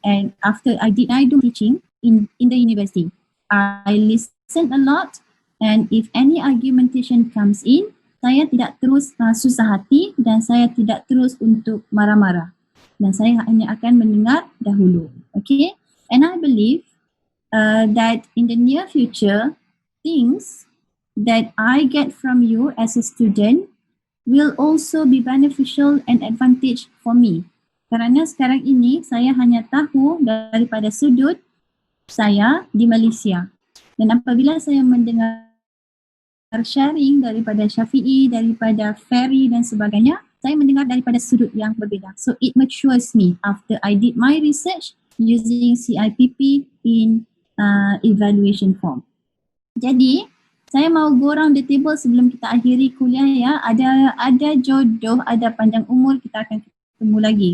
and after I do teaching in the university, I listen a lot, and if any argumentation comes in, saya tidak terus susah hati dan saya tidak terus untuk marah-marah, dan saya hanya akan mendengar dahulu. Okay, and I believe that in the near future, things that I get from you as a student will also be beneficial and advantage for me. Kerana sekarang ini saya hanya tahu daripada sudut saya di Malaysia. Dan apabila saya mendengar sharing daripada Syafi'i, daripada Ferry dan sebagainya, saya mendengar daripada sudut yang berbeza. So it matures me after I did my research using CIPP in evaluation form. Jadi, saya mau go around the table sebelum kita akhiri kuliah ya. Ada jodoh, ada panjang umur, kita akan ketemu lagi.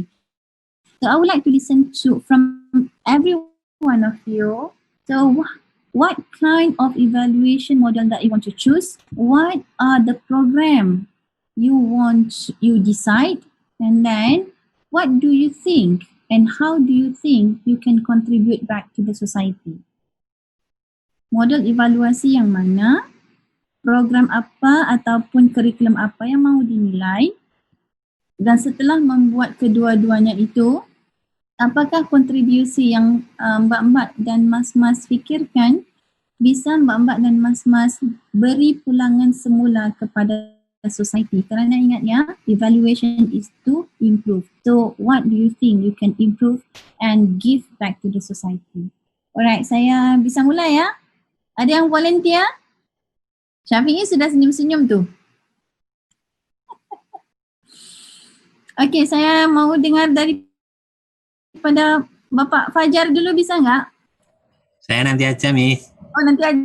So I would like to listen to from every one of you. So what kind of evaluation model that you want to choose? What are the program you decide? And then what do you think and how do you think you can contribute back to the society? Model evaluasi yang mana, program apa ataupun kurikulum apa yang mahu dinilai, dan setelah membuat kedua-duanya itu, apakah kontribusi yang mbak-mbak dan mas-mas fikirkan bisa mbak-mbak dan mas-mas beri pulangan semula kepada society? Kerana ingat ya, evaluation is to improve. So what do you think you can improve and give back to the society? Alright, saya bisa mulai ya. Ada yang volunteer? Syafi'i sudah senyum-senyum tu. Okey, saya mau dengar daripada Bapak Fajar dulu, bisa enggak? Saya nanti aja, Miss. Oh, nanti aja.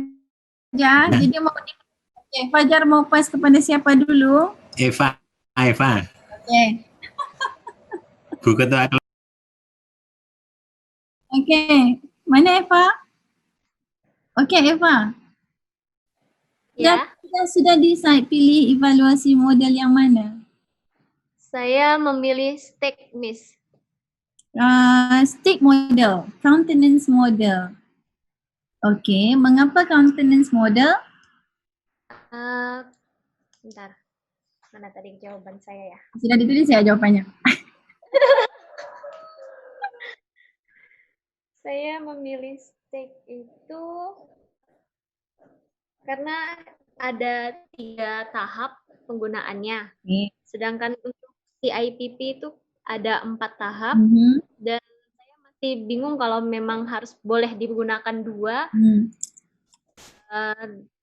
Nah. Jadi okay, Fajar mau pass kepada siapa dulu? Eva. Okey. Bu Ketua Kelas. Okey, mana Eva? Okey Eva. Ya, Sudah decide pilih evaluasi model yang mana? saya memilih STEC, Miss. Stick model, countenance model. Okey, mengapa countenance model? Bentar, mana tadi jawaban saya ya? Sudah ditulis ya jawapannya? Saya memilih STEC itu karena ada 3 tahap penggunaannya. Okay. Sedangkan untuk CIPP itu ada 4 tahap. Dan saya masih bingung kalau memang harus boleh digunakan 2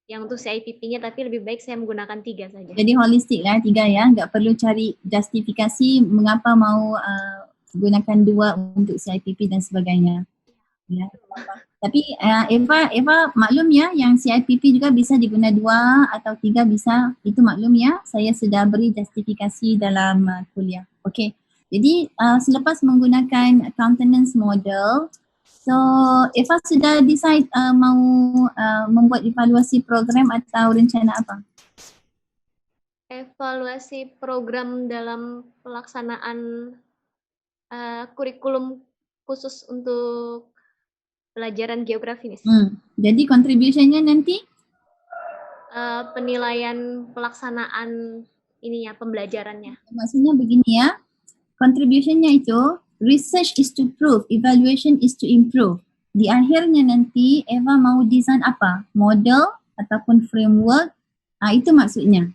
yang untuk CIPP-nya, tapi lebih baik saya menggunakan 3 saja. Jadi holistik lah 3 ya, nggak perlu cari justifikasi mengapa mau gunakan 2 untuk CIPP dan sebagainya. Ya. Tapi Eva maklum ya, yang CIPP juga bisa diguna 2 atau 3 bisa, itu maklum ya. Saya sudah beri justifikasi dalam kuliah. Okey. Jadi selepas menggunakan countenance model, so Eva sudah decide mau membuat evaluasi program atau rencana apa? Evaluasi program dalam pelaksanaan kurikulum khusus untuk pelajaran geografi, Miss. Jadi contribution-nya nanti? Penilaian pelaksanaan ininya, pembelajarannya. Maksudnya begini ya, contribution-nya itu, research is to prove, evaluation is to improve. di akhirnya nanti Eva mau design apa? Model ataupun framework. Itu maksudnya.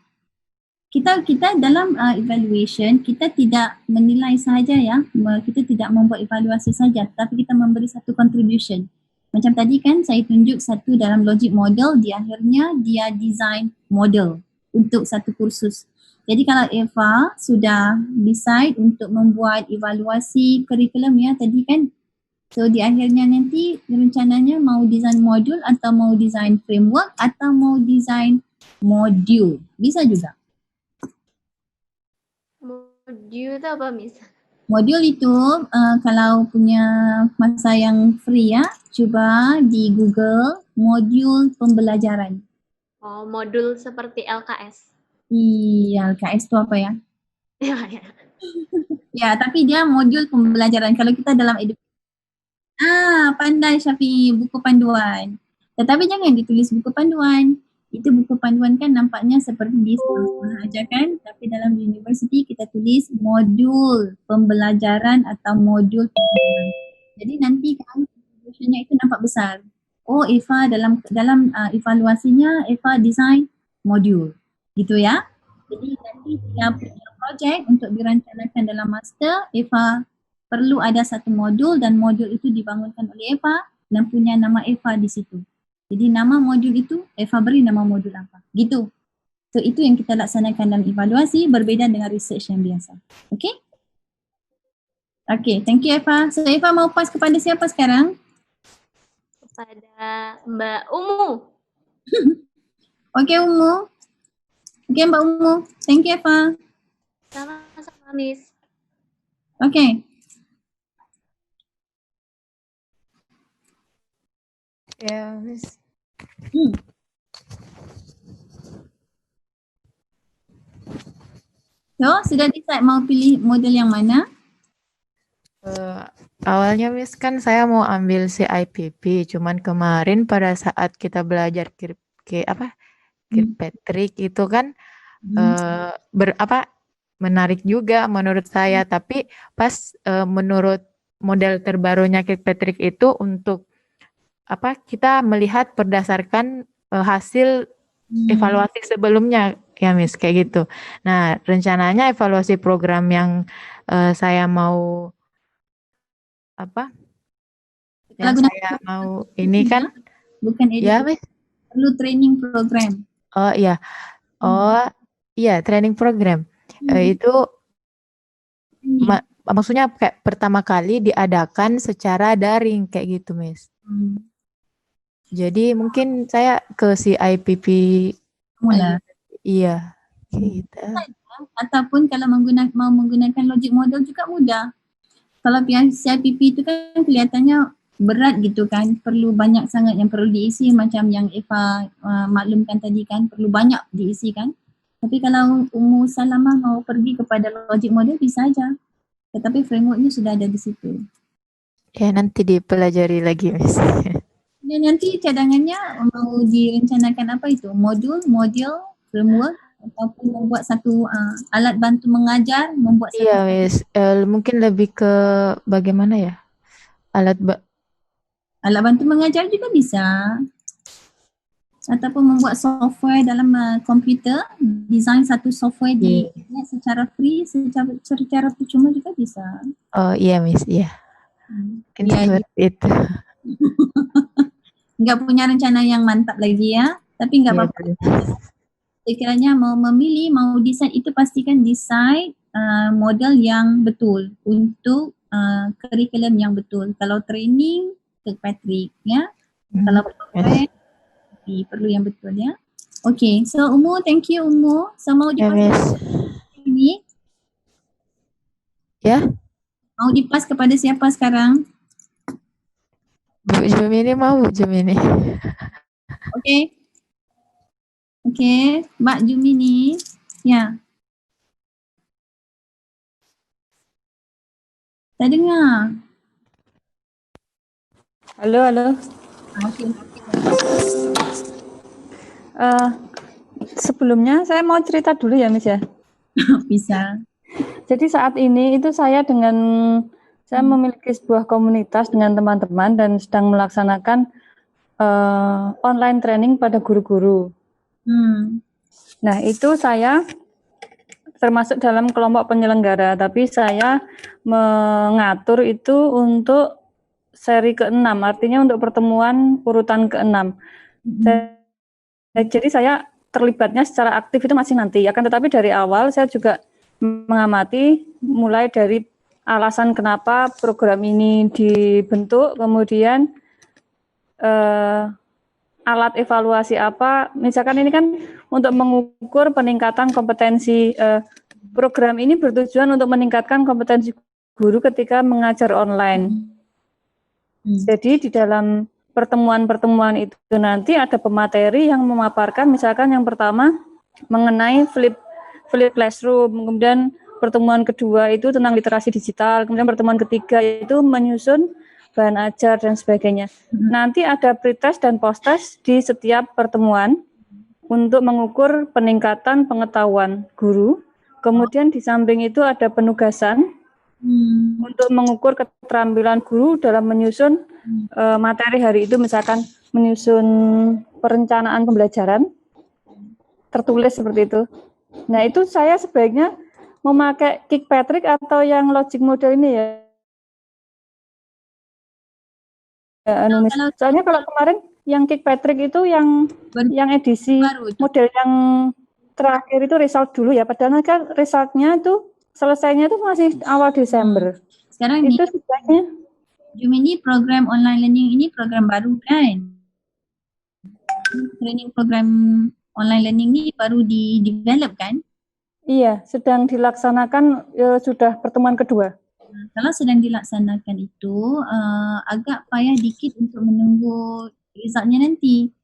Kita dalam evaluation, kita tidak menilai saja ya. Kita tidak membuat evaluasi saja, tapi kita memberi satu contribution. Macam tadi kan saya tunjuk satu dalam logic model, di akhirnya dia design model untuk satu kursus. Jadi kalau Eva sudah decide untuk membuat evaluasi kurikulum ya tadi kan, so di akhirnya nanti rencananya mau design modul atau mau design framework atau mau design modul. Bisa juga. Modul itu apa, Miss? Modul itu kalau punya masa yang free ya, coba di Google modul pembelajaran. Oh, modul seperti LKS. Iya, LKS itu apa ya? Ya, ya. Ya, tapi dia modul pembelajaran. Kalau kita dalam edukasi. Pandai Syafi, buku panduan. Tetapi jangan ditulis buku panduan. Itu buku panduan kan nampaknya seperti di sekolah aja kan. Tapi dalam university kita tulis modul pembelajaran atau modul pembelajaran. Jadi nanti kan contributionnya itu nampak besar. Oh, Eva dalam evaluasinya Eva design modul. Gitu ya. Jadi nanti dia punya project untuk dirancangkan dalam master, Eva perlu ada satu modul dan modul itu dibangunkan oleh Eva dan punya nama Eva di situ. Jadi nama modul itu Eva beri nama modul apa. Gitu. So itu yang kita laksanakan dalam evaluasi berbeza dengan research yang biasa. Okay? Okay, thank you Eva. So Eva mau pass kepada siapa sekarang? Kepada Mbak Umu. Okay Umu. Okay Mbak Umu. Thank you Eva. Sama-sama, Miss. Okay. Ya, Miss. So, sudah decide mau pilih model yang mana? Awalnya Miss kan saya mau ambil CIPP, cuman kemarin pada saat kita belajar Kirkpatrick itu kan menarik juga menurut saya, tapi pas menurut model terbarunya Kirkpatrick itu untuk kita melihat berdasarkan hasil evaluasi sebelumnya ya Miss kayak gitu. Nah rencananya evaluasi program yang saya mau saya mau ini kan bukan ya Miss. Perlu training program. Oh iya. Oh iya training program. Itu maksudnya kayak pertama kali diadakan secara daring kayak gitu Miss. Jadi mungkin saya ke CIPP Mula. Iya, gitu. Ataupun kalau mau menggunakan logic model juga mudah. Kalau CIPP itu kan kelihatannya berat gitu kan, perlu banyak sangat yang perlu diisi macam yang Eva maklumkan tadi kan, perlu banyak diisi kan. Tapi kalau Ummu Salamah mau pergi kepada logic model bisa aja. Tetapi frameworknya sudah ada di situ. Ya nanti dipelajari lagi Miss. Dan nanti cadangannya mau direncanakan apa itu? Modul, framework ataupun membuat satu alat bantu mengajar, membuat satu. Iya Miss, mungkin lebih ke bagaimana ya? Alat bantu mengajar juga bisa. Ataupun membuat software dalam komputer, design satu software di secara free, secara percuma juga bisa. Oh iya Miss, iya. Mungkin seperti itu. Nggak punya rencana yang mantap lagi ya, tapi nggak apa-apa. Sekiranya mau memilih, mau desain itu pastikan desain model yang betul untuk kurikulum yang betul. Kalau training, Kirkpatrick ya. Kalau perlu yang betul ya. Okay, so Ummu, thank you Ummu. So mau dipas ini? Ya. Mau dipas kepada siapa sekarang? Bu Jumini mau Bu Jumini. Oke. Oke, Mbak Jumini. Ya. Tak dengar. Halo. Okay. Sebelumnya saya mau cerita dulu ya Miss ya. Bisa. Jadi saat ini itu saya dengan Saya memiliki sebuah komunitas dengan teman-teman dan sedang melaksanakan online training pada guru-guru. Nah, itu saya termasuk dalam kelompok penyelenggara, tapi saya mengatur itu untuk seri ke-6, artinya untuk pertemuan urutan ke-6. Jadi saya terlibatnya secara aktif itu masih nanti, akan tetapi dari awal saya juga mengamati mulai dari alasan kenapa program ini dibentuk, kemudian alat evaluasi apa, misalkan ini kan untuk mengukur peningkatan kompetensi, program ini bertujuan untuk meningkatkan kompetensi guru ketika mengajar online. Jadi di dalam pertemuan-pertemuan itu nanti ada pemateri yang memaparkan, misalkan yang pertama mengenai flip classroom, kemudian pertemuan kedua itu tentang literasi digital, kemudian pertemuan ketiga itu menyusun bahan ajar dan sebagainya. Nanti ada pretest dan posttest di setiap pertemuan untuk mengukur peningkatan pengetahuan guru. Kemudian di samping itu ada penugasan untuk mengukur keterampilan guru dalam menyusun materi hari itu, misalkan menyusun perencanaan pembelajaran tertulis seperti itu. Nah, itu saya sebaiknya memakai Kirkpatrick atau yang logic model ini ya. Soalnya kalau kemarin yang Kirkpatrick itu yang edisi model yang terakhir itu result dulu ya, padahal kan resultnya itu selesainya itu masih awal Desember. Sekarang itu nih, sebenarnya Zoom ini program online learning ini program baru kan? Training program online learning ini baru di-develop kan? Iya, sedang dilaksanakan, sudah pertemuan kedua. Kalau sedang dilaksanakan itu agak payah dikit untuk menunggu resultnya nanti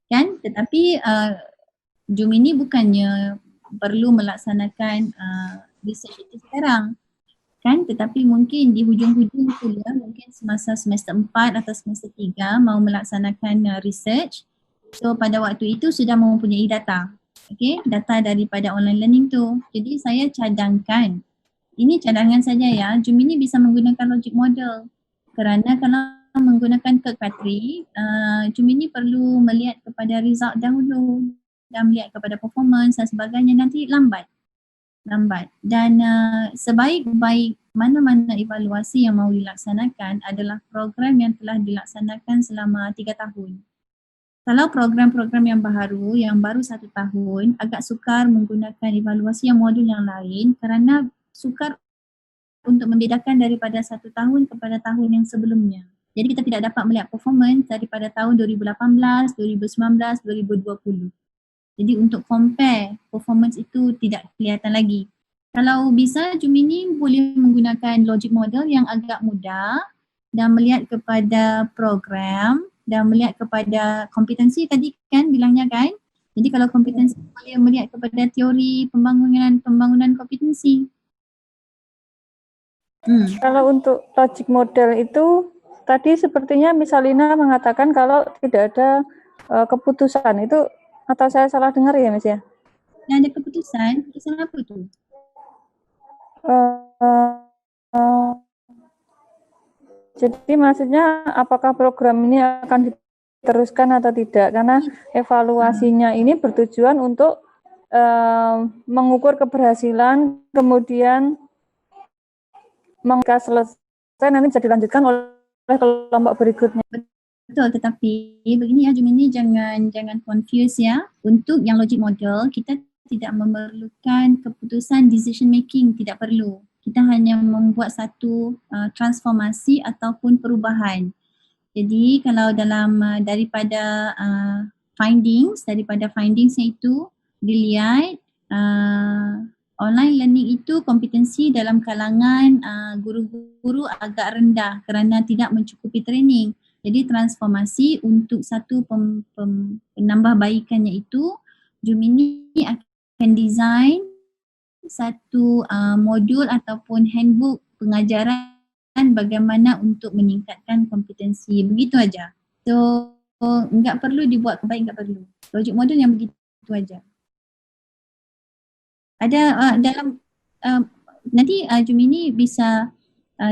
kan? Tetapi Zoom ini bukannya perlu melaksanakan research itu sekarang kan, tetapi mungkin di hujung-hujung kuliah, mungkin semasa semester 4 atau semester 3 mau melaksanakan research. So pada waktu itu sudah mempunyai data, okay? Data daripada online learning tu. Jadi saya cadangkan, ini cadangan saja ya, Zoom ini bisa menggunakan logic model. Kerana kalau menggunakan Kirkpatrick, Zoom ini perlu melihat kepada result dahulu dan melihat kepada performance dan sebagainya, nanti lambat. Dan sebaik-baik mana-mana evaluasi yang mau dilaksanakan adalah program yang telah dilaksanakan selama 3 tahun. Kalau program-program yang baru 1 tahun, agak sukar menggunakan evaluasi yang modul yang lain kerana sukar untuk membedakan daripada 1 tahun kepada tahun yang sebelumnya. Jadi kita tidak dapat melihat performance daripada tahun 2018, 2019, 2020. Jadi untuk compare performance itu tidak kelihatan lagi. Kalau bisa, Zoom ini boleh menggunakan logic model yang agak mudah dan melihat kepada program dan melihat kepada kompetensi tadi kan bilangnya kan. Jadi kalau kompetensi boleh melihat kepada teori pembangunan kompetensi. Kalau untuk logic model itu tadi sepertinya Miss Alina mengatakan kalau tidak ada keputusan, itu atau saya salah dengar ya Miss ya? Ada keputusan apa itu? Jadi maksudnya apakah program ini akan diteruskan atau tidak, karena evaluasinya ini bertujuan untuk mengukur keberhasilan, kemudian jika selesai nanti bisa dilanjutkan oleh kelompok berikutnya. Betul, tetapi begini ya, Zoom ini jangan confuse ya. Untuk yang logic model, kita tidak memerlukan keputusan decision making, tidak perlu. Kita hanya membuat satu transformasi ataupun perubahan. Jadi kalau dalam daripada findingsnya itu dilihat online learning itu kompetensi dalam kalangan guru-guru agak rendah kerana tidak mencukupi training. Jadi transformasi untuk satu penambahbaikannya itu, Zoom ini akan design satu modul ataupun handbook pengajaran bagaimana untuk meningkatkan kompetensi. Begitu aja. So enggak perlu dibuat kebaik, enggak perlu. Logic model yang begitu aja. Ada dalam nanti Zoom ini bisa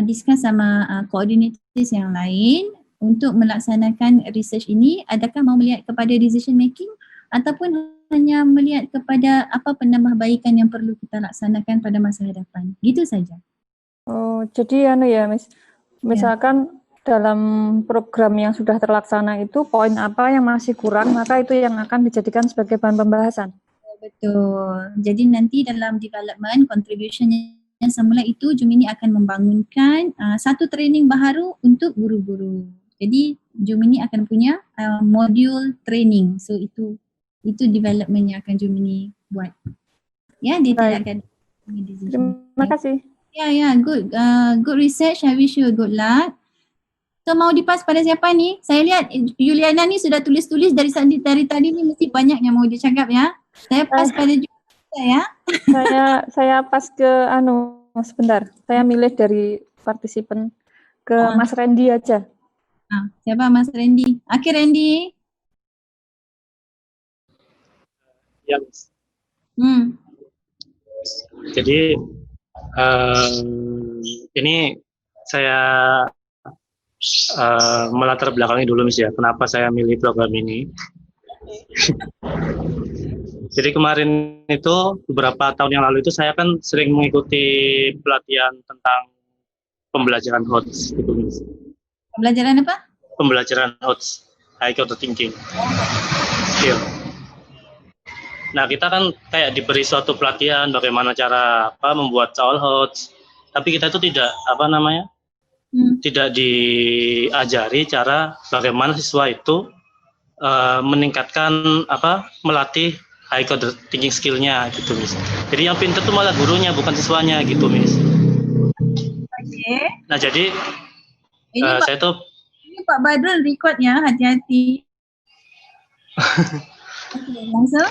discuss sama coordinators yang lain untuk melaksanakan research ini. Adakah mau melihat kepada decision making ataupun hanya melihat kepada apa penambahbaikan yang perlu kita laksanakan pada masa hadapan. Gitu saja. Oh, jadi ya, Miss. Misalkan dalam program yang sudah terlaksana itu poin apa yang masih kurang, maka itu yang akan dijadikan sebagai bahan pembahasan. Betul. Jadi nanti dalam development contribution yang semula itu Jumini akan membangunkan satu training baharu untuk guru-guru. Jadi Jumini akan punya modul training. So itu development yang akan Jumini buat. Ya, dia tidak akan Terima kasih. Ya, good. Good research. I wish you good luck. So mau dipas pada siapa ni? Saya lihat Juliana ni sudah tulis-tulis dari tadi ni mesti banyak yang mau dia cakap ya. Saya pas pada Juliana ya. Saya pas ke sebentar. Saya milih dari partisipan ke Mas Randy aja. Siapa Mas Randy? Akhir Randy. Ya, Miss. Jadi ini saya melatar belakangi dulu Miss ya, kenapa saya milih program ini. Jadi kemarin itu beberapa tahun yang lalu itu saya kan sering mengikuti pelatihan tentang pembelajaran HOTS gitu Miss. Pembelajaran apa? Pembelajaran HOTS, High Order Thinking. Skill. Nah, kita kan kayak diberi suatu pelatihan bagaimana cara membuat soal HOTS, tapi kita itu tidak tidak diajari cara bagaimana siswa itu meningkatkan melatih high order thinking skill-nya gitu Miss. Jadi yang pintar itu malah gurunya bukan siswanya gitu Miss. Oke. Nah, jadi saya tuh ini Pak Badrul record ya, hati-hati. Oke, langsung.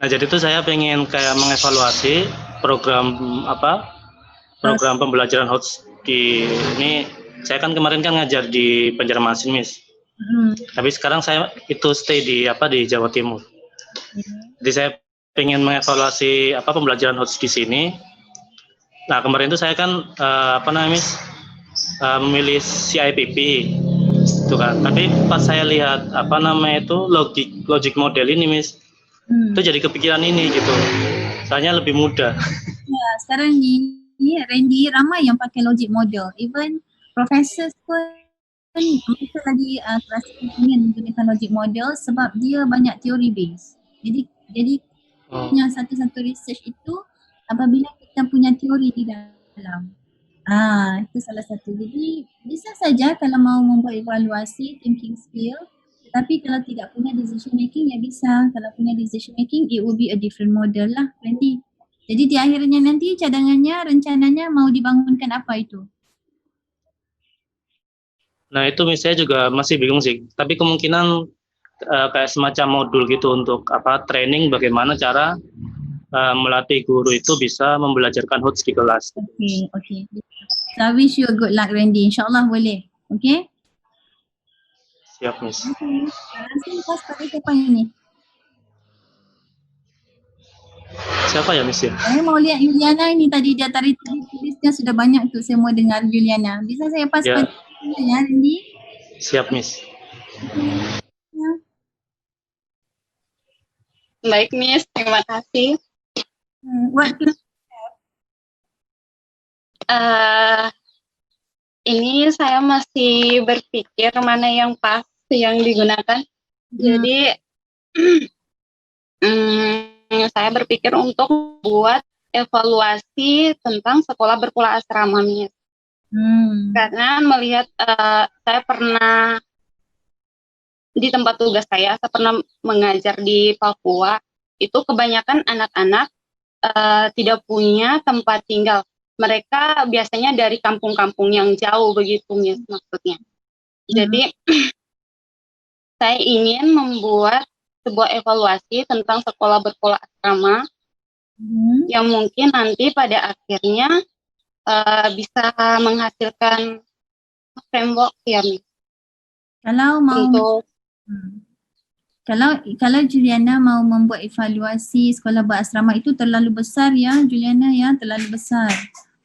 Nah, jadi tuh saya pengen kayak mengevaluasi program program pembelajaran HOTS di ini. Saya kan kemarin kan ngajar di Banjarmasin, Miss. Tapi sekarang saya itu stay di Jawa Timur. Jadi saya pengen mengevaluasi pembelajaran HOTS di sini. Nah, kemarin itu saya kan Miss, memilih CIPP itu kan. Tapi pas saya lihat logic model ini, Miss. Itu jadi kepikiran ini gitu. Soalnya lebih mudah. Ya, sekarang ni Randy ramai yang pakai logic model. Even professors pun mereka lagi kelas ingin menggunakan logic model sebab dia banyak teori base. Jadi punya satu-satu research itu apabila kita punya teori di dalam. Itu salah satu. Jadi bisa saja kalau mau membuat evaluasi thinking skill. Tapi kalau tidak punya decision making ya bisa. Kalau punya decision making it will be a different model lah Randy. Jadi di akhirnya nanti rencananya mau dibangunkan apa itu? Nah itu misalnya juga masih bingung sih. Tapi kemungkinan kayak semacam modul gitu untuk training bagaimana cara melatih guru itu bisa membelajarkan HOTS di kelas. Okay. So I wish you a good luck Randy. InsyaAllah boleh. Okay? Siap, Miss. Langsung pas pada siapa ini? Siapa ya, Miss ya? Saya mau lihat Juliana ini tadi dia tarik tulisnya sudah banyak tuh. Saya mau dengar Juliana. Bisa saya pas pada ya, Randy? Siap, Miss. Ya. Baik, Miss. Terima kasih. Ini saya masih berpikir mana yang pas yang digunakan. Jadi saya berpikir untuk buat evaluasi tentang sekolah berpola asrama, Miss. Karena melihat saya pernah di tempat tugas saya pernah mengajar di Papua. Itu kebanyakan anak-anak tidak punya tempat tinggal. Mereka biasanya dari kampung-kampung yang jauh begitu, Miss, maksudnya. Jadi saya ingin membuat sebuah evaluasi tentang sekolah berpola asrama yang mungkin nanti pada akhirnya bisa menghasilkan framework ya, Miss. Kalau mau kalau Juliana mau membuat evaluasi sekolah berasrama itu terlalu besar ya Juliana ya, terlalu besar.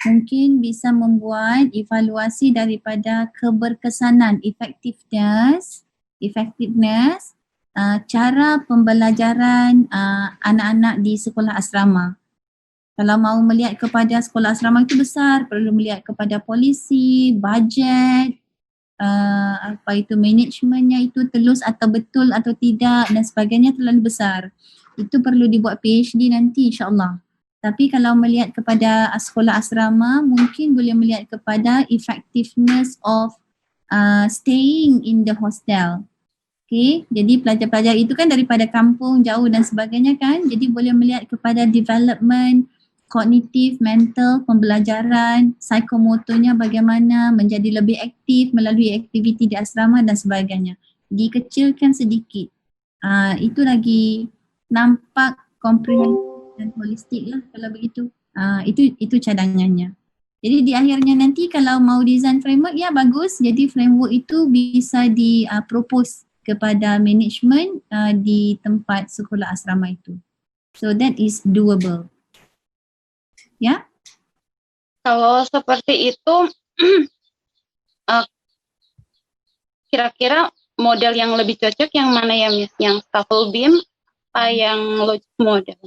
mungkin bisa membuat evaluasi daripada keberkesanan, effectiveness, cara pembelajaran anak-anak di sekolah asrama. Kalau mau melihat kepada sekolah asrama itu besar, perlu melihat kepada polisi, bajet, manajemennya itu telus atau betul atau tidak dan sebagainya terlalu besar. Itu perlu dibuat PhD nanti insyaAllah. Tapi kalau melihat kepada sekolah asrama, mungkin boleh melihat kepada effectiveness of staying in the hostel. Okay, jadi pelajar-pelajar itu kan daripada kampung, jauh dan sebagainya kan. Jadi boleh melihat kepada development, kognitif, mental, pembelajaran, psikomotornya bagaimana, menjadi lebih aktif melalui aktiviti di asrama dan sebagainya. Dikecilkan sedikit. Itu lagi nampak komprehensif dan holistik lah kalau begitu. Itu cadangannya. Jadi di akhirnya nanti kalau mau design framework, ya bagus. Jadi framework itu bisa di-propose kepada management di tempat sekolah asrama itu. So that is doable. Ya? Kalau seperti itu, kira-kira model yang lebih cocok yang mana ya Miss? Yang Staffel Beam atau yang Logic Model?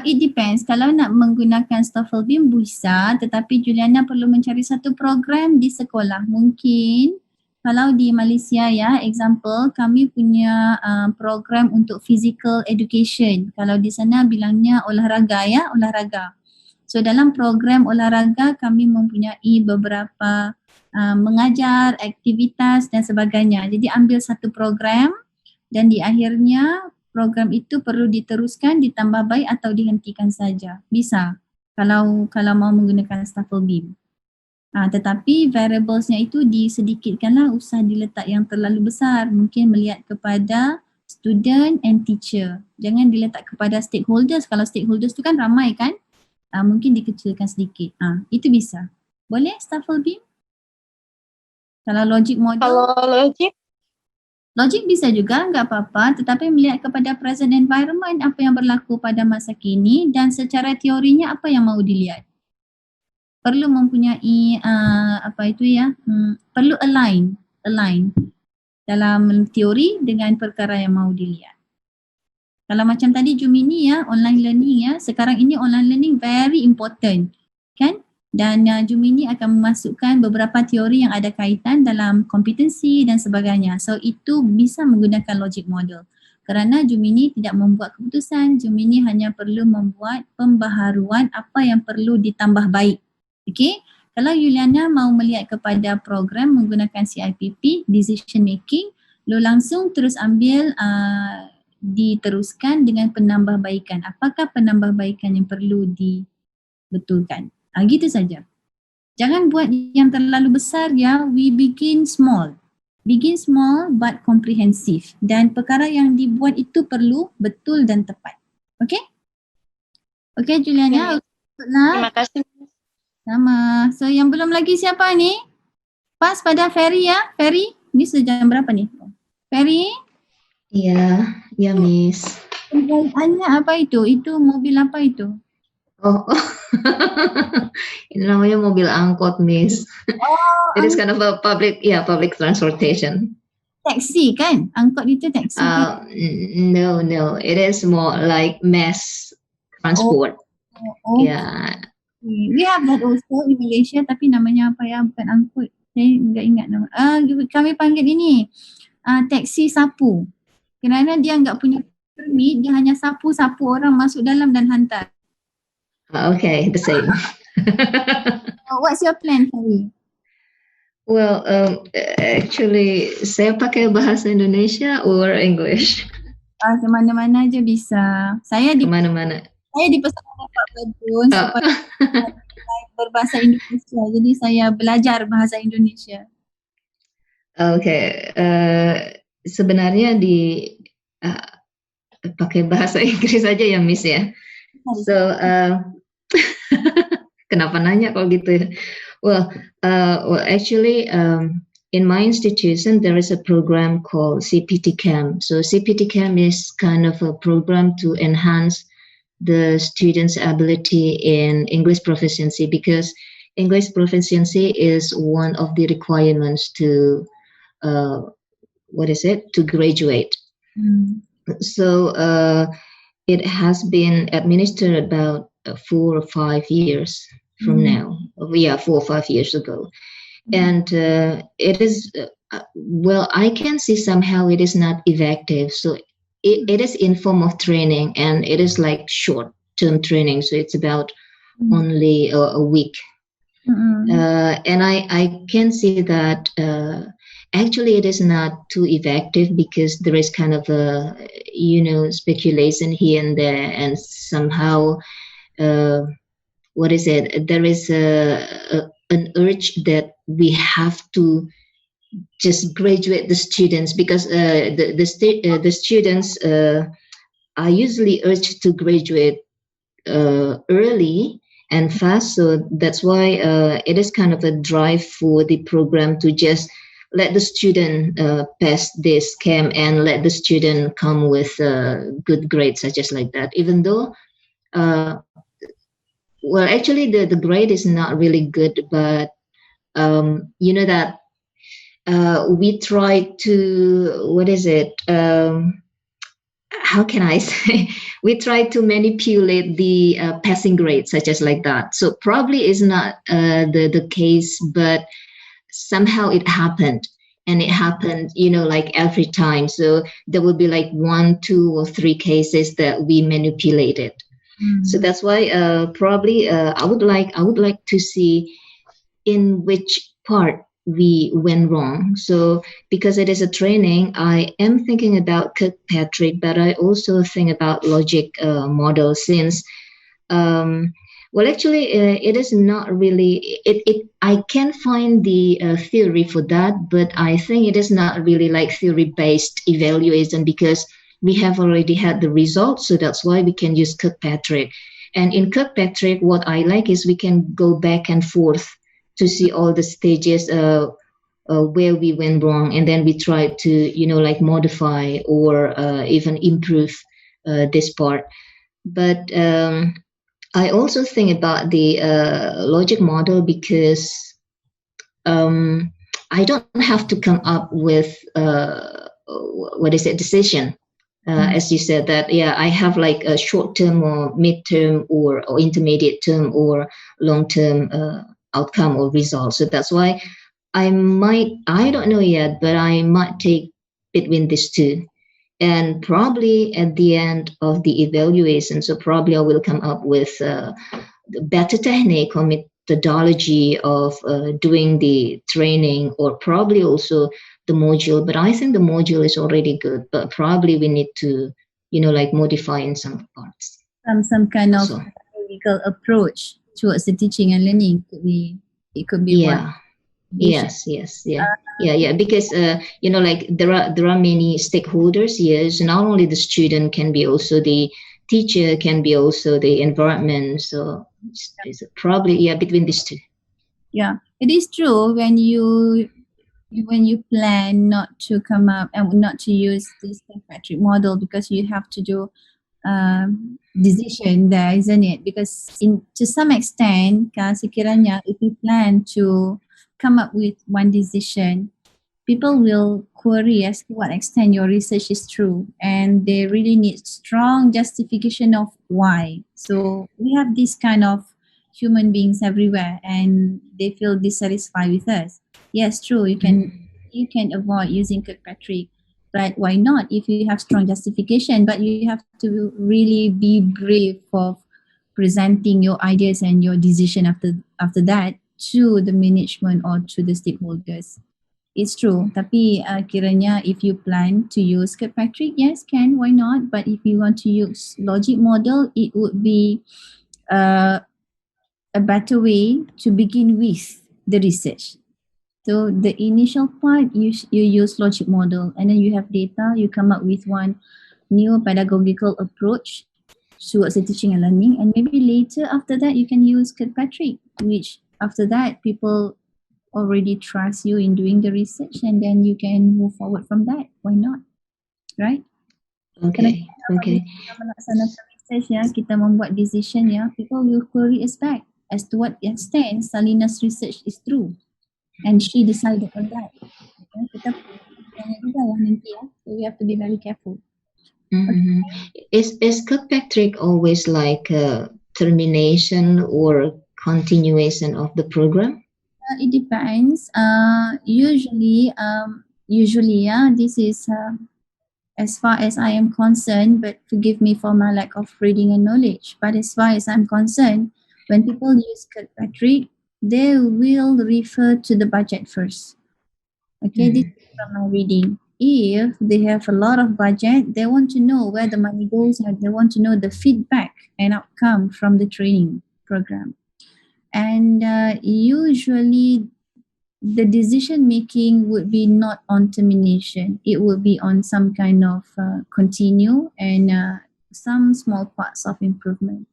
It depends. Kalau nak menggunakan Staffel Beam bisa, tetapi Juliana perlu mencari satu program di sekolah. Mungkin kalau di Malaysia ya, example kami punya program untuk physical education. Kalau di sana bilangnya olahraga ya, olahraga. So dalam program olahraga kami mempunyai beberapa mengajar, aktivitas dan sebagainya. Jadi ambil satu program dan di akhirnya program itu perlu diteruskan, ditambah baik atau dihentikan saja. Bisa kalau mau menggunakan Staffel Beam. Tetapi variablesnya itu disedikitkanlah, usah diletak yang terlalu besar. Mungkin melihat kepada student and teacher. Jangan diletak kepada stakeholders. Kalau stakeholders tu kan ramai kan? Mungkin dikecilkan sedikit. Itu bisa. Boleh Staffel Beam? Kalau logic model? Kalau logic bisa juga, enggak apa-apa. Tetapi melihat kepada present environment, apa yang berlaku pada masa kini dan secara teorinya apa yang mau dilihat. Perlu mempunyai perlu align dalam teori dengan perkara yang mau dilihat. Kalau macam tadi Jumini ya, online learning ya, sekarang ini online learning very important kan, dan Jumini akan memasukkan beberapa teori yang ada kaitan dalam kompetensi dan sebagainya. So itu bisa menggunakan logic model kerana Jumini tidak membuat keputusan, Jumini hanya perlu membuat pembaharuan apa yang perlu ditambah baik. Okay, kalau Juliana mau melihat kepada program menggunakan CIPP, decision making, lo langsung terus ambil diteruskan dengan penambahbaikan. Apakah penambahbaikan yang perlu dibetulkan? Gitu saja. Jangan buat yang terlalu besar ya. We begin small. Begin small but comprehensive. Dan perkara yang dibuat itu perlu betul dan tepat. Okay? Okay Juliana. terima kasih. Sama. So yang belum lagi siapa ni? Pas pada Ferry ya. Ferry, ni sudah jam berapa ni? Ferry? Iya, ya Miss. Kendaraannya apa itu? Itu mobil apa itu? Oh, ini namanya mobil angkot Miss. It is kind of a public transportation. Taksi kan? Angkot itu taksi kan? No, it is more like mass transport. Yeah. We have that also in Malaysia, tapi namanya apa ya? Bukan angkut. Saya enggak ingat nama. Kami panggil ini taksi sapu. Kerana dia enggak punya permit, dia hanya sapu-sapu orang masuk dalam dan hantar. Okay, the same. What's your plan, Ferry? Well, actually, saya pakai bahasa Indonesia or English. Kemana-mana aja bisa. Saya Kemana-mana. Saya dipesan oleh Pak Badrun supaya berbahasa Indonesia. Jadi saya belajar bahasa Indonesia. Okay, sebenarnya pakai bahasa Inggris saja ya Miss ya. So, kenapa nanya kalau gitu ya? Well, actually, in my institution there is a program called CPT Camp. So CPT Camp is kind of a program to enhance the students' ability in English proficiency, because English proficiency is one of the requirements to to graduate. So it has been administered about 4 or 5 years from now. Yeah, 4 or 5 years ago. And it is, well, I can see somehow it is not effective. So it is in form of training, and it is like short-term training. So it's about only a week. And I can see that actually it is not too effective, because there is kind of a, speculation here and there, and somehow, there is an urge that we have to just graduate the students, because the students are usually urged to graduate early and fast. So that's why it is kind of a drive for the program to just let the student pass this camp and let the student come with good grades, such as like that. Even though, well, actually the grade is not really good, but that we try to, how can I say, we try to manipulate the passing grade, such as like that. So probably is not the case, but somehow it happened. And it happened, like every time. So there will be like 1, 2, or 3 cases that we manipulated. So that's why probably I would like to see in which part we went wrong. So because it is a training, I am thinking about Kirkpatrick, but I also think about logic model, since well, actually, it is not really. I can find the theory for that, but I think it is not really like theory-based evaluation, because we have already had the results. So that's why we can use Kirkpatrick. And in Kirkpatrick, what I like is we can go back and forth to see all the stages where we went wrong, and then we try to like modify or even improve this part. But I also think about the logic model, because I don't have to come up with decision. As you said that, I have like a short-term or mid-term or intermediate term or long-term outcome or result. So that's why I don't know yet, but I might take between these two. And probably at the end of the evaluation, so probably I will come up with a better technique or methodology of doing the training, or probably also the module. But I think the module is already good, but probably we need to, like modify in some parts. Some kind of pedagogical approach towards the teaching and learning could be one. Yes, because like there are many stakeholders here. So not only the student, can be also the teacher, can be also the environment. So it's probably between these two. Yeah, it is true when you plan not to come up and not to use this Kirkpatrick model, because you have to do decision there, isn't it? Because to some extent, sekiranya if you plan to come up with one decision, people will query as to what extent your research is true, and they really need strong justification of why. So we have this kind of human beings everywhere, and they feel dissatisfied with us. Yes, true, you can avoid using Kirkpatrick, but why not if you have strong justification? But you have to really be brave for presenting your ideas and your decision after that to the management or to the stakeholders. It's true. Tapi kiranya if you plan to use Kirkpatrick, yes, can, why not? But if you want to use logic model, it would be a better way to begin with the research. So the initial part, you use logic model, and then you have data, you come up with one new pedagogical approach towards the teaching and learning, and maybe later after that you can use Kirkpatrick, which after that people already trust you in doing the research, and then you can move forward from that. Why not? Right? Okay. research ya, kita membuat decision ya, people will query us back as to what extent Salina's research is true and she decided on that. Okay, kita tanya juga ya nanti ya, so we have to be very careful. Mhm. Is Kirkpatrick always like a termination or continuation of the program? It depends. Usually, yeah, this is as far as I am concerned, but forgive me for my lack of reading and knowledge. But as far as I'm concerned, when people use Kirkpatrick, they will refer to the budget first. Okay, this is from my reading. If they have a lot of budget, they want to know where the money goes and they want to know the feedback and outcome from the training program. And usually the decision making would be not on termination. It would be on some kind of continue and some small parts of improvement.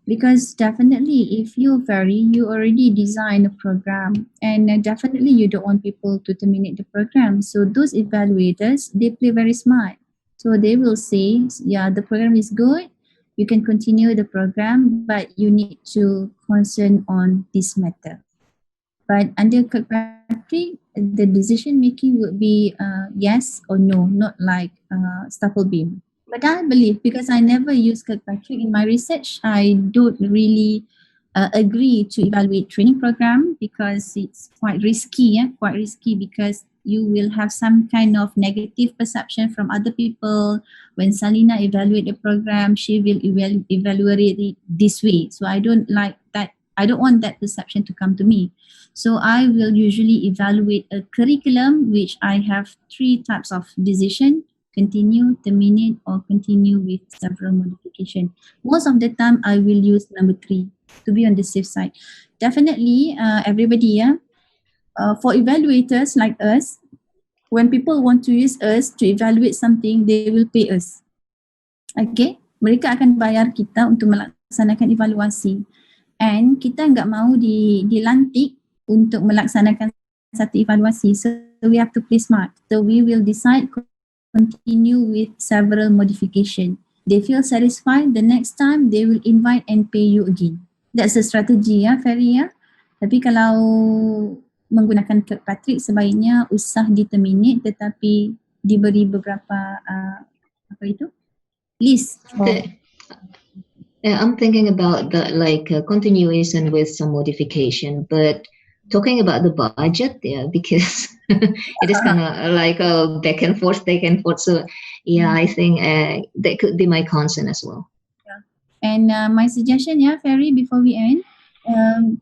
Because definitely if you already design a program and definitely you don't want people to terminate the program. So those evaluators, they play very smart. So they will say, yeah, the program is good. You can continue the program, but you need to concern on this matter. But under Kirkpatrick, the decision making would be yes or no, not like Staplebeam. But I believe, because I never use Kirkpatrick in my research, I don't really agree to evaluate training program because it's quite risky, because you will have some kind of negative perception from other people. When Salina evaluate the program, she will evaluate it this way. So I don't like that. I don't want that perception to come to me. So I will usually evaluate a curriculum which I have 3 types of decision: continue, terminate, or continue with several modification. Most of the time I will use number 3 to be on the safe side. Definitely everybody, for evaluators like us, when people want to use us to evaluate something, they will pay us. Okay, mereka akan bayar kita untuk melaksanakan evaluasi. And kita nggak mau dilantik untuk melaksanakan satu evaluasi. So we have to play smart. So we will decide continue with several modification. They feel satisfied, the next time they will invite and pay you again. That's a strategy ya, Ferry ya. Tapi kalau menggunakan Kirkpatrick, sebaiknya usah di-terminate tetapi diberi beberapa list. I'm thinking about the continuation with some modification, but talking about the budget, because it is kind of like a back and forth. So yeah, I think that could be my concern as well. And my suggestion, Ferry, before we end,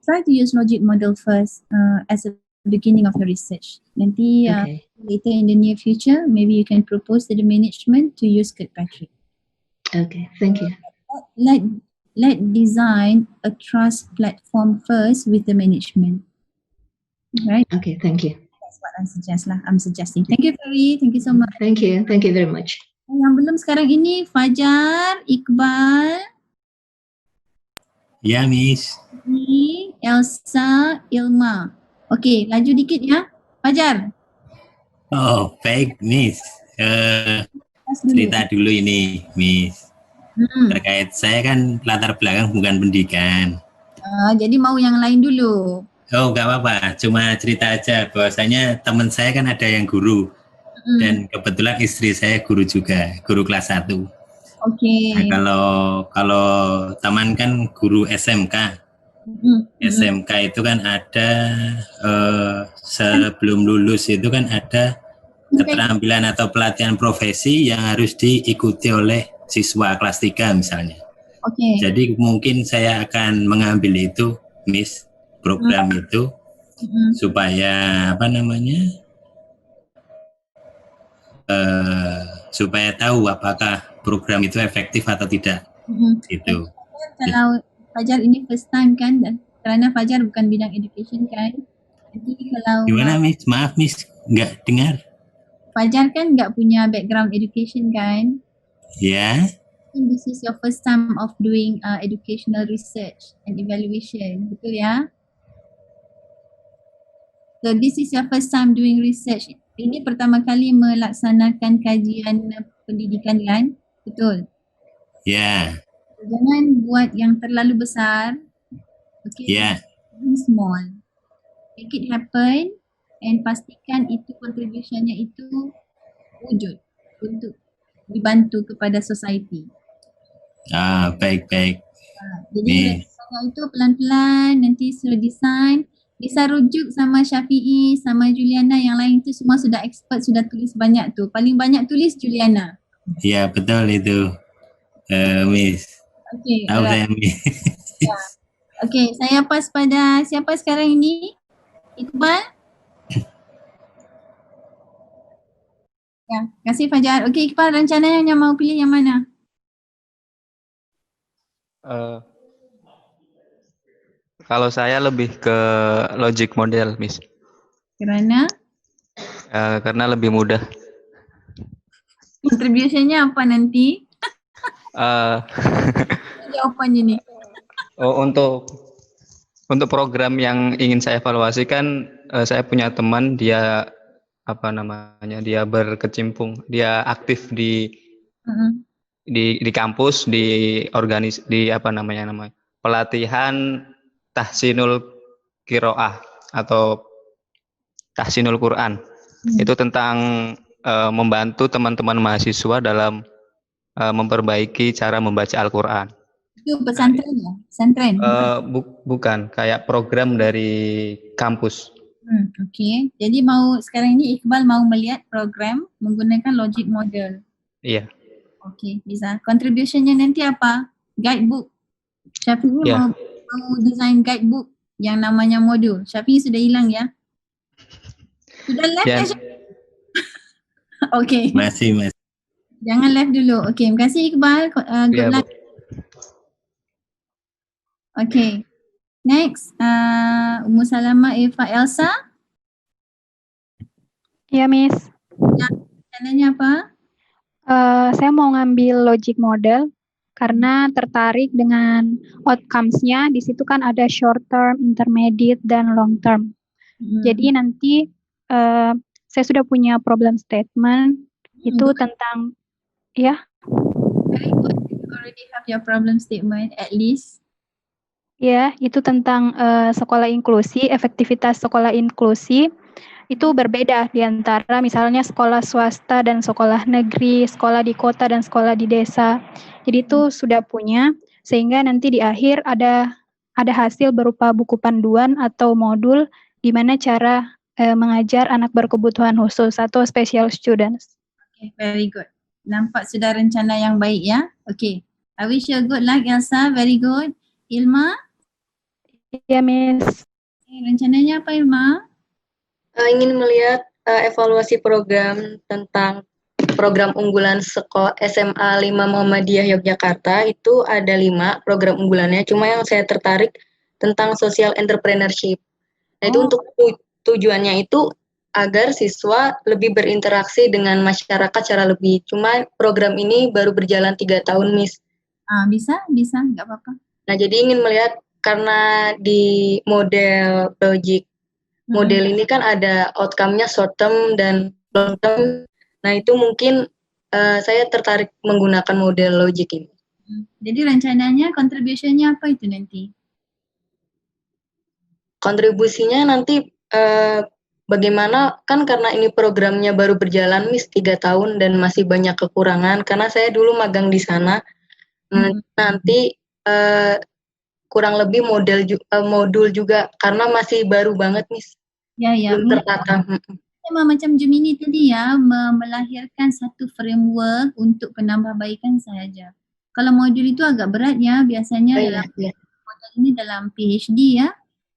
try to use logic model first as a beginning of your research. Nanti later in the near future, maybe you can propose to the management to use Kirkpatrick. Okay, thank you. Let design a trust platform first with the management. Right? Okay, thank you. That's what I'm suggesting. Thank you, Ferry. Thank you so much. Thank you very much. Yang belum sekarang ini, Fajar, Iqbal, Ya, Miss. Elsa, Ilma. Okey, laju dikit ya. Fajar. Oh, baik, Miss. Cerita dulu ini, Miss. Terkait saya kan latar belakang bukan pendidikan. Jadi mau yang lain dulu. Oh, nggak apa-apa. Cuma cerita aja bahwasanya teman saya kan ada yang guru. Dan kebetulan istri saya guru juga, guru kelas 1. Oke. Nah, kalau teman kan guru SMK. SMK itu kan ada sebelum lulus itu kan ada keterampilan atau pelatihan profesi yang harus diikuti oleh siswa kelas 3 misalnya. Oke. Jadi mungkin saya akan mengambil itu, Miss, program itu supaya supaya tahu apakah program itu efektif atau tidak. Gitu. Kalau Fajar ini first time kan, dan kerana Fajar bukan bidang education kan. Jadi kalau gimana, Miss? Maaf, Miss, nggak dengar. Fajar kan nggak punya background education kan? Ya. This is your first time of doing educational research and evaluation, betul ya? So this is your first time doing research. Ini pertama kali melaksanakan kajian pendidikan kan? Betul? Ya. Jangan buat yang terlalu besar. Okay. Ya, Small. Make it happen and pastikan itu contributionnya itu wujud untuk dibantu kepada society. baik-baik. Jadi Nih, rencana itu pelan-pelan nanti sudah design, bisa rujuk sama Syafi'i, sama Juliana, yang lain itu semua sudah expert, sudah tulis banyak tu. Paling banyak tulis Juliana. ya betul itu, Miss. Okay, Tahu alright. saya, Miss. Okay, saya pass pada siapa sekarang ini? Iqbal? Ya, kasih Fajar. Okay, Iqbal, rencananya mau pilih yang mana? Kalau saya lebih ke logic model, Miss. Kerana Karena lebih mudah. contributionnya apa nanti? Eh, Jawapannya nih. untuk program yang ingin saya evaluasi kan, saya punya teman, dia dia berkecimpung, dia aktif di kampus, di pelatihan tahsinul qiraah atau tahsinul Quran. Itu tentang membantu teman-teman mahasiswa dalam memperbaiki cara membaca Al-Quran. Itu pesantren ya? Pesantren? Bukan, kayak program dari kampus. Okey. Jadi sekarang ini Iqbal mau melihat program menggunakan logic model. Iya. Okey, bisa. Contributionnya nanti apa? Guidebook. Syafi'i Ya. mau design guidebook yang namanya modul. Syafi'i sudah hilang ya? Sudah left Ya. ya Syafi'i? Okey. Masih. Jangan left dulu. Okey, terima kasih Iqbal. Good Ya, luck. Okey. Next, Ummu Salama Eva Elsa. Ya, Miss. Rencananya apa? Saya mau ngambil logic model karena tertarik dengan outcomes-nya. Di situ kan ada short term, intermediate, dan long term. Jadi nanti saya sudah punya problem statement itu tentang ya. Very good. You already have your problem statement at least. Ya, itu tentang sekolah inklusi, efektivitas sekolah inklusi. Itu berbeda di antara misalnya sekolah swasta dan sekolah negeri, sekolah di kota dan sekolah di desa. Jadi itu sudah punya, sehingga nanti di akhir ada hasil berupa buku panduan atau modul di mana cara mengajar anak berkebutuhan khusus atau special students. Okay, very good. Nampak sudah rencana yang baik ya. Okay. I wish you good luck Elsa, very good. Ilma? Ya, Miss. Rencananya apa Ilma? Ingin melihat evaluasi program tentang program unggulan sekolah SMA 5 Muhammadiyah Yogyakarta. Itu ada 5 program unggulannya, cuma yang saya tertarik tentang social entrepreneurship. Nah, itu untuk tujuannya itu agar siswa lebih berinteraksi dengan masyarakat secara lebih. Cuma program ini baru berjalan 3 tahun, Miss. Bisa, nggak apa-apa. Nah, jadi ingin melihat karena di model logic model ini kan ada outcome-nya short term dan long term. Nah, itu mungkin saya tertarik menggunakan model logic ini. Jadi rencananya contribution-nya apa itu nanti? Kontribusinya nanti bagaimana, kan karena ini programnya baru berjalan Miss 3 tahun dan masih banyak kekurangan karena saya dulu magang di sana. Nanti kurang lebih modul juga karena masih baru banget Miss. Ya. Belum tertata. Memang macam Gemini tadi ya, melahirkan satu framework untuk penambahbaikan sahaja. Kalau modul itu agak berat ya, biasanya modul ini dalam PhD ya.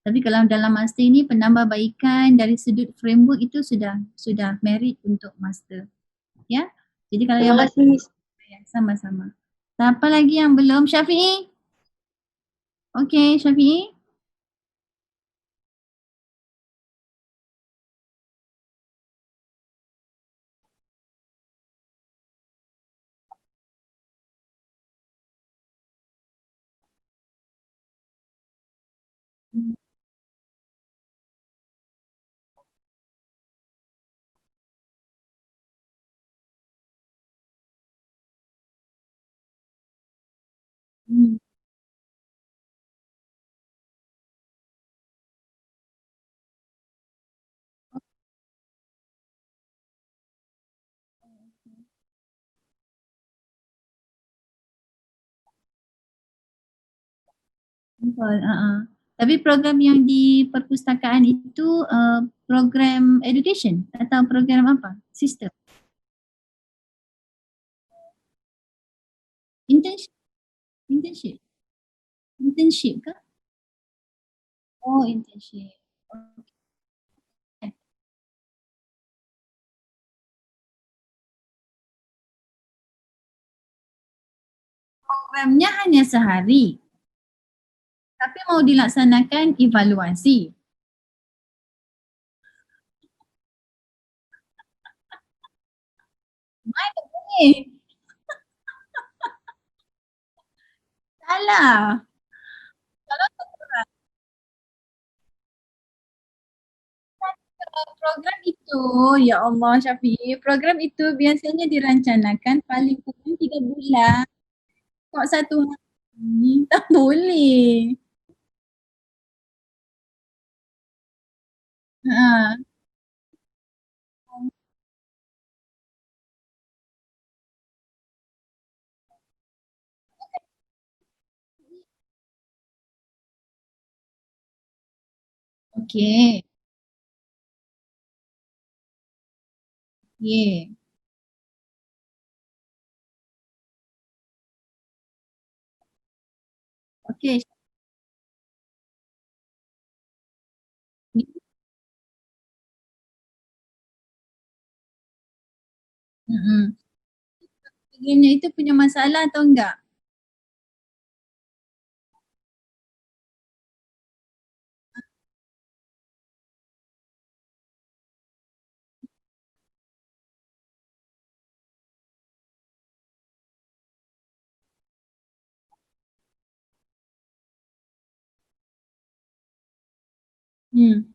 Tapi kalau dalam master ini penambahbaikan dari sudut framework itu sudah merit untuk master. Ya. Jadi kalau yang sama-sama. Siapa lagi yang belum? Syafi'i? Okey, Syafi'i. Betul. Tapi program yang di perpustakaan itu program education atau program apa? Sistem? Internship? Internship? Internship ke? Oh, internship. Okay. Programnya hanya sehari. Tapi mau dilaksanakan evaluasi. Mana boleh? Salah. Kalau program itu, ya Allah Syafiq, program itu biasanya dirancangkan paling kurang 3 bulan. Kok 1 hari? Tak boleh. Ha. Okey. Okey. Okey. Programnya itu punya masalah atau enggak? Hmm.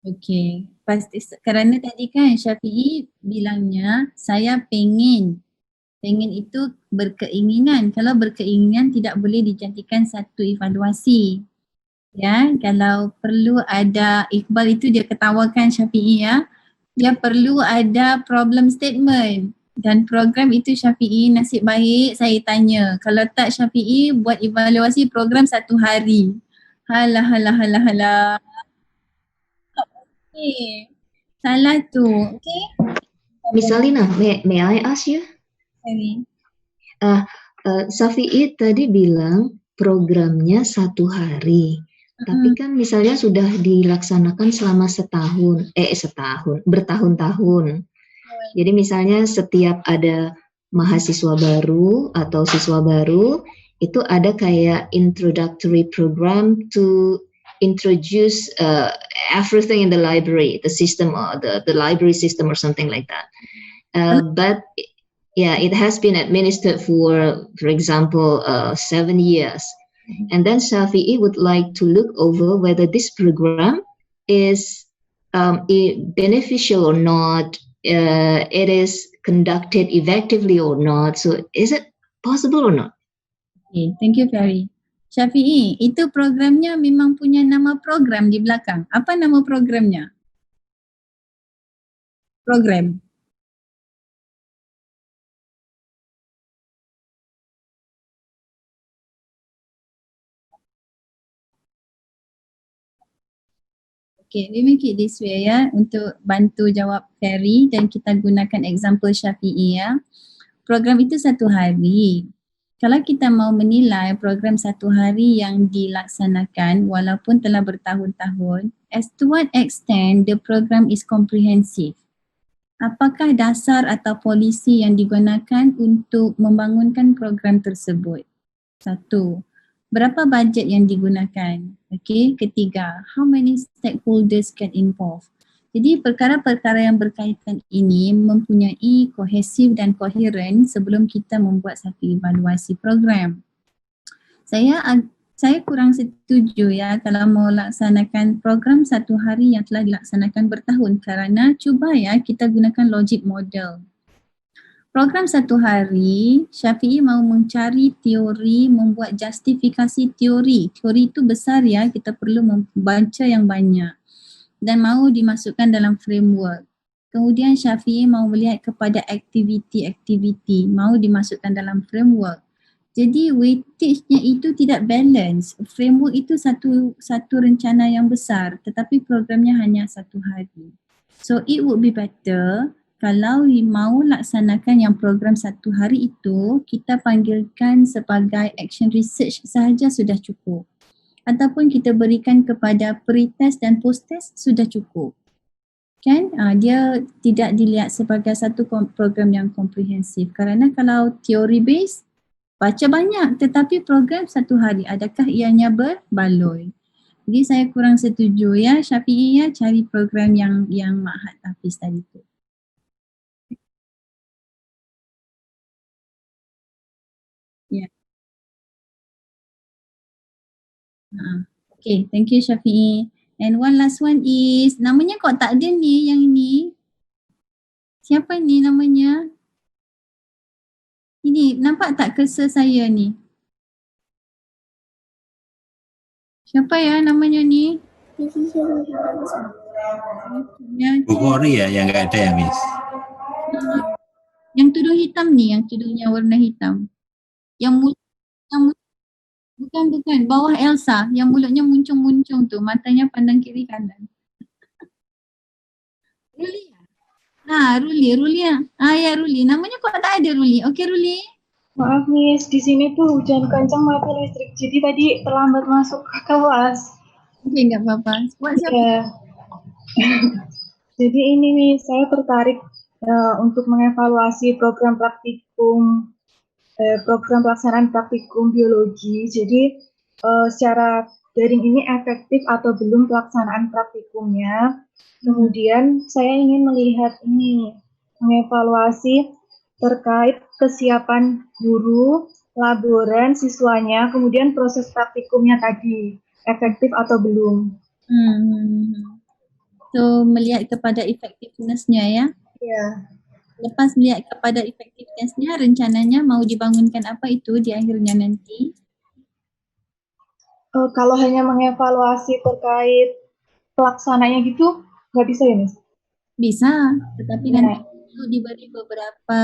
Okey. Pasti kerana tadi kan Syafiee bilangnya saya pengen itu berkeinginan. Kalau berkeinginan tidak boleh dijadikan satu evaluasi. Ya, kalau perlu ada, Iqbal itu dia ketawakan Syafiee ya. Dia perlu ada problem statement dan program itu Syafiee nasib baik saya tanya. Kalau tak Syafiee buat evaluasi program 1 hari. Halah halah halah halah. Okey. Salah tu. Okey. Miss Alina, may I ask you? Sorry. Syafiee tadi bilang programnya 1 hari. Tapi kan misalnya sudah dilaksanakan selama bertahun-tahun. Jadi misalnya setiap ada mahasiswa baru atau siswa baru, itu ada kayak introductory program to introduce everything in the library, the system or the library system or something like that. But yeah, it has been administered for example, 7 years. And then Syafiee would like to look over whether this program is beneficial or not, it is conducted effectively or not. So is it possible or not? Okay, thank you Ferry. Syafiee, itu programnya memang punya nama program di belakang. Apa nama programnya? Program. Okay, we make it this way ya untuk bantu jawab Ferry dan kita gunakan example Syafiee ya. Program itu 1 hari. Kalau kita mau menilai program 1 hari yang dilaksanakan walaupun telah bertahun-tahun, as to what extent the program is comprehensive. Apakah dasar atau polisi yang digunakan untuk membangunkan program tersebut? 1. Berapa bajet yang digunakan? Okey, ketiga, how many stakeholders get involved? Jadi perkara-perkara yang berkaitan ini mempunyai kohesif dan koheren sebelum kita membuat satu evaluasi program. Saya kurang setuju ya kalau mau laksanakan program 1 hari yang telah dilaksanakan bertahun kerana cuba ya kita gunakan logic model. Program 1 hari, Syafiee mau mencari teori, membuat justifikasi teori. Teori itu besar ya, kita perlu membaca yang banyak dan mau dimasukkan dalam framework. Kemudian Syafiee mau melihat kepada aktiviti-aktiviti, mau dimasukkan dalam framework. Jadi weightage-nya itu tidak balance. Framework itu satu rencana yang besar, tetapi programnya hanya 1 hari. So it would be better kalau mau laksanakan yang program 1 hari itu, kita panggilkan sebagai action research sahaja sudah cukup. Ataupun kita berikan kepada pre-test dan post-test sudah cukup. Kan? Dia tidak dilihat sebagai satu program yang komprehensif. Kerana kalau teori base, baca banyak tetapi program 1 hari, adakah ianya berbaloi? Jadi saya kurang setuju ya Syafiee ya, cari program yang Ma'had Hafiz tadi tu. Ya. Okay, thank you Syafiee. And one last one is, namanya kok tak ada ni yang ini? Siapa ni namanya? Ini, nampak tak cursor saya ni? Siapa ya namanya ni? Bu Kori ya yang nggak ada ya Miss? Yang tudung hitam ni, yang tudungnya warna hitam. Yang bukan, bawah Elsa, yang mulutnya muncung-muncung tu, matanya pandang kiri kanan. Ruli ya? Ruli ya. Ya Ruli, namanya kok tak ada Ruli? Okey Ruli. Maaf Miss, di sini tuh hujan kencang mati listrik, jadi tadi terlambat masuk ke kelas. Okey, enggak apa-apa. Buat siapa? Ya. Jadi ini Miss, saya tertarik untuk mengevaluasi program pelaksanaan praktikum biologi. Jadi secara daring ini efektif atau belum pelaksanaan praktikumnya. Kemudian saya ingin melihat ini, mengevaluasi terkait kesiapan guru, laboran, siswanya, kemudian proses praktikumnya tadi, efektif atau belum. So melihat kepada effectiveness-nya ya? Ya. Lepas melihat kepada effectiveness-nya, rencananya mau dibangunkan apa itu di akhirnya nanti? Kalau hanya mengevaluasi terkait pelaksananya gitu, nggak bisa ya Miss? Bisa, tetapi nanti perlu diberi beberapa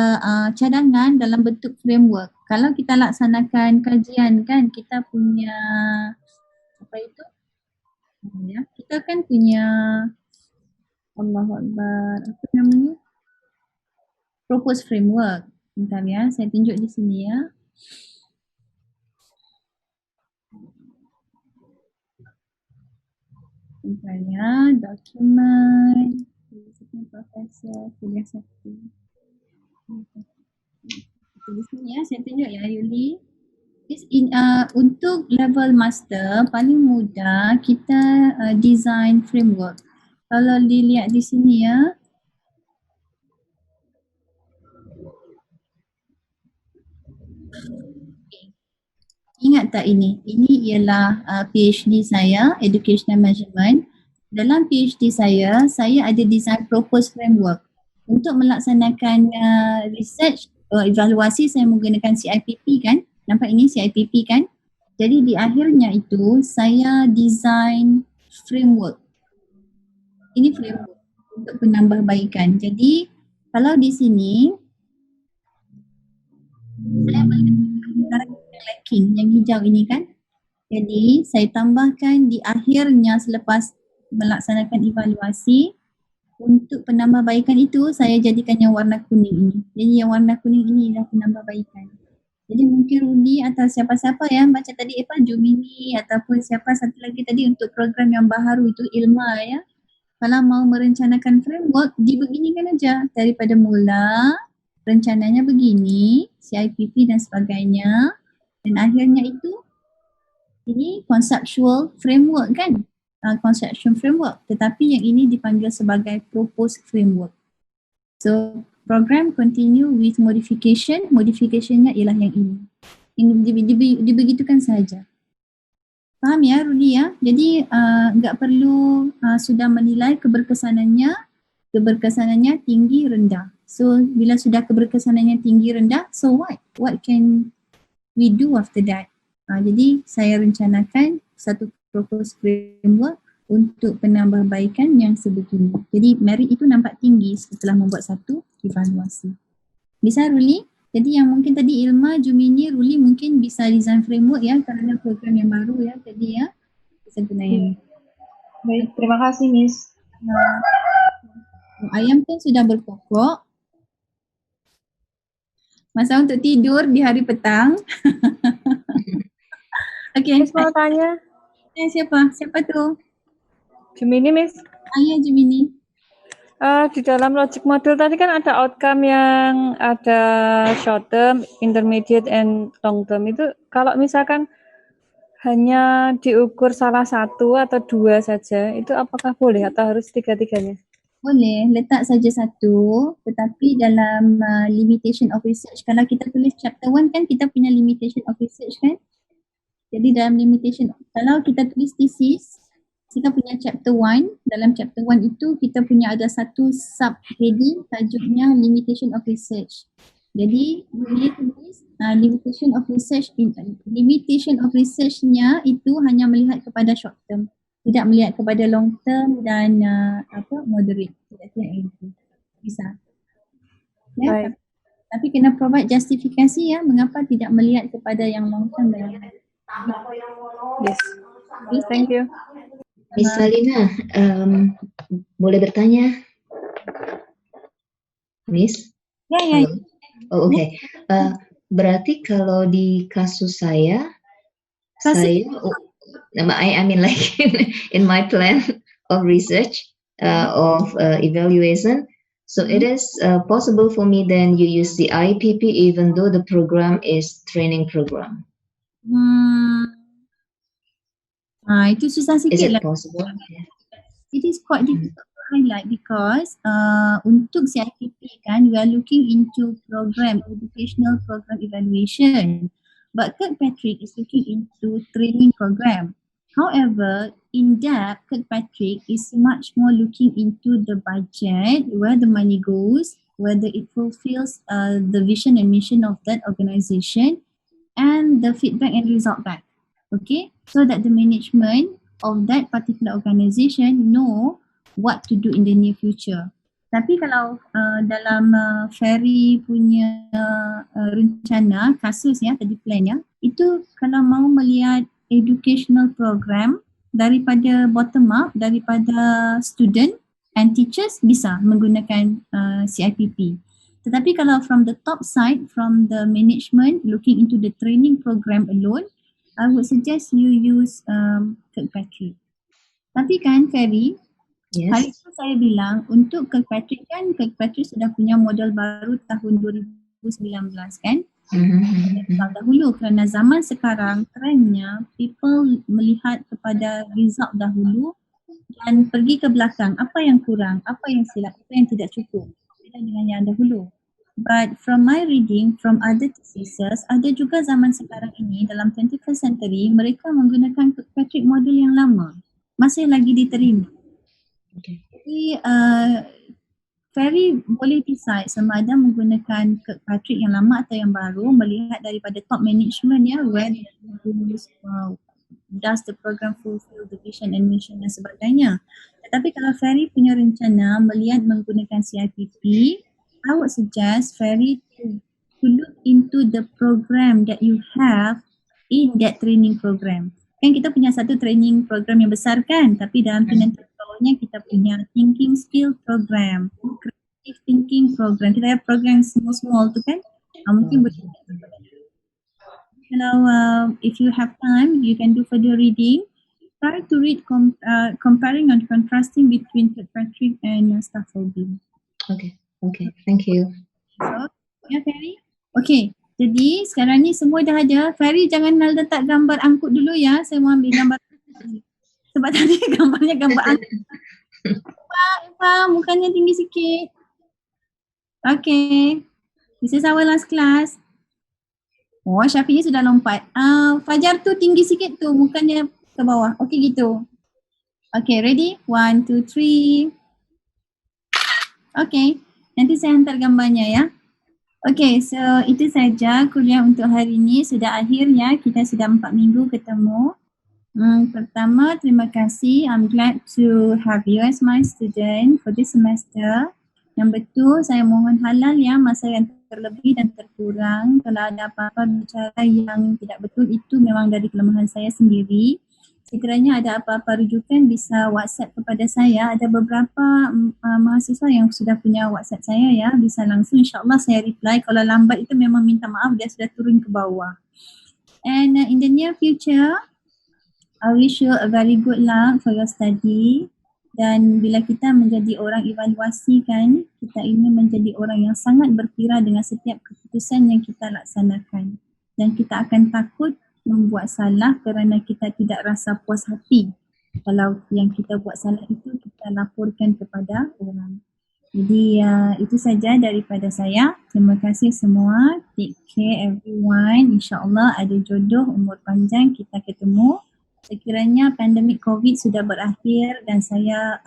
cadangan dalam bentuk framework. Kalau kita laksanakan kajian kan, kita punya apa itu? Ya, kita kan punya Allahu Akbar, apa namanya? Propose framework. Bentar ya, saya tunjuk di sini ya. Bentar ya, dokumen. Profesor, kuliah 1. Di sini ya, saya tunjuk ya Yuli. Untuk level master, paling mudah kita design framework. Kalau dilihat di sini ya, ingat tak ini? Ini ialah PhD saya, Educational Management. Dalam PhD saya ada design propose framework. Untuk melaksanakan research, evaluasi saya menggunakan CIPP kan? Nampak ini CIPP kan? Jadi di akhirnya itu saya design framework. Ini framework untuk penambahbaikan. Jadi kalau di sini saya melihat yang lacking, yang hijau ini kan. Jadi saya tambahkan di akhirnya selepas melaksanakan evaluasi, untuk penambahbaikan itu saya jadikan yang warna kuning ini. Jadi yang warna kuning ini adalah penambahbaikan. Jadi mungkin Ruli atau siapa-siapa ya baca tadi Jumini ataupun siapa satu lagi tadi untuk program yang baharu itu Ilma ya. Kalau mau merencanakan framework, dibeginikan aja daripada mula, rencananya begini, CIPP dan sebagainya, dan akhirnya itu ini conceptual framework kan, conceptual framework, tetapi yang ini dipanggil sebagai proposed framework. So program continue with modification, modificationnya ialah yang ini, yang dibegitukan saja. Faham ya Rudi ya? Jadi enggak perlu sudah menilai keberkesanannya tinggi rendah. So bila sudah keberkesanannya tinggi rendah, so what can we do after that? Jadi saya rencanakan satu proposed framework untuk penambahbaikan yang sebegini. Jadi merit itu nampak tinggi setelah membuat satu evaluasi. Bisa Ruli? Jadi yang mungkin tadi Ilma, Jumini, Ruli mungkin bisa design framework ya kerana program yang baru ya tadi ya. Bisa guna yang Baik, terima kasih Miss. Ayam pun sudah berkokok. Masa untuk tidur di hari petang. Okey. Miss mau tanya. Siapa? Siapa tu? Jumini, Miss. Ayah Jumini. Di dalam logic model tadi kan ada outcome yang ada short term, intermediate, and long term. Itu kalau misalkan hanya diukur salah satu atau dua saja, itu apakah boleh atau harus tiga-tiganya? Boleh, letak saja satu, tetapi dalam limitation of research, kalau kita tulis chapter 1 kan kita punya limitation of research kan? Jadi dalam limitation, kalau kita tulis thesis, kita punya chapter 1, dalam chapter 1 itu kita punya ada satu subheading tajuknya limitation of research. Jadi boleh tulis limitation of research-nya itu hanya melihat kepada short term, tidak melihat kepada long term dan moderate. Tidak itu. Bisa. Ya, tapi kena provide justifikasi ya mengapa tidak melihat kepada yang long term dan Yes. Thank you. Miss Salina, boleh bertanya? Miss? Ya. Oh, oke. Berarti kalau di kasus saya I mean like in my plan of research of evaluation, so it is possible for me then you use the IPP even though the program is training program. Itu susah sikit Is it lah. possible? It is quite difficult to highlight because untuk CIPP kan we are looking into educational program evaluation, but Kirkpatrick is looking into training program. However, in depth, Kirkpatrick is much more looking into the budget, where the money goes, whether it fulfills the vision and mission of that organization, and the feedback and result back. Okay, so that the management of that particular organization know what to do in the near future. Tapi kalau dalam Ferry punya rencana, kasus ya, tadi plan ya, itu kalau mau melihat educational program daripada bottom up, daripada student and teachers bisa menggunakan CIPP. Tetapi kalau from the top side, from the management looking into the training program alone, I would suggest you use Kirkpatrick. Tapi kan Ferry, Yes. hari itu saya bilang untuk Kirkpatrick kan, Kirkpatrick sudah punya model baru tahun 2019 kan? Dahulu kerana zaman sekarang trendnya people melihat kepada result dahulu dan pergi ke belakang, apa yang kurang, apa yang silap, apa yang tidak cukup beda dengan yang dahulu. But from my reading from other theses, ada juga zaman sekarang ini dalam 21st century mereka menggunakan Kirkpatrick model yang lama, masih lagi diterima. Jadi Ferry boleh decide sama ada menggunakan Kirkpatrick yang lama atau yang baru, melihat daripada top management ya, where does the program fulfill the vision and mission dan sebagainya. Tetapi kalau Ferry punya rencana melihat menggunakan CIPP, I would suggest Ferry to look into the program that you have in that training program. Kan kita punya satu training program yang besar kan, tapi dalam pintu bawahnya kita punya thinking skill program, creative thinking program. Kita ada program small tu kan, mungkin boleh. Kalau if you have time, you can do further reading. Try to read comparing and contrasting between Kirkpatrick and scaffolding. Okay, thank you. So, ya Ferry? Okay, jadi sekarang ni semua dah ada. Ferry jangan letak gambar angkut dulu ya. Saya mau ambil gambar. Sebab tadi gambarnya gambar angkut. Eva, mukanya tinggi sikit. Okay. This is our last class. Oh, Syafiq sudah lompat. Fajar tu tinggi sikit tu, mukanya ke bawah. Okay gitu. Okay, ready? 1, 2, 3. Okay. Nanti saya hantar gambarnya ya. Okay, so itu saja kuliah untuk hari ini. Sudah akhir ya, kita sudah 4 minggu ketemu. Pertama, terima kasih. I'm glad to have you as my student for this semester. Yang betul, saya mohon halal ya masa yang terlebih dan terkurang. Kalau ada apa-apa bicara yang tidak betul, itu memang dari kelemahan saya sendiri. Sekiranya ada apa-apa rujukan bisa WhatsApp kepada saya. Ada beberapa mahasiswa yang sudah punya WhatsApp saya ya. Bisa langsung, insyaAllah saya reply. Kalau lambat itu memang minta maaf, dia sudah turun ke bawah. And in the near future, I wish you a very good luck for your study. Dan bila kita menjadi orang evaluasi kan, kita ini menjadi orang yang sangat berkira dengan setiap keputusan yang kita laksanakan. Dan kita akan takut membuat salah kerana kita tidak rasa puas hati. Kalau yang kita buat salah itu kita laporkan kepada orang. Jadi itu saja daripada saya. Terima kasih semua. Take care everyone. InsyaAllah ada jodoh, umur panjang, kita ketemu. Sekiranya pandemik COVID sudah berakhir dan saya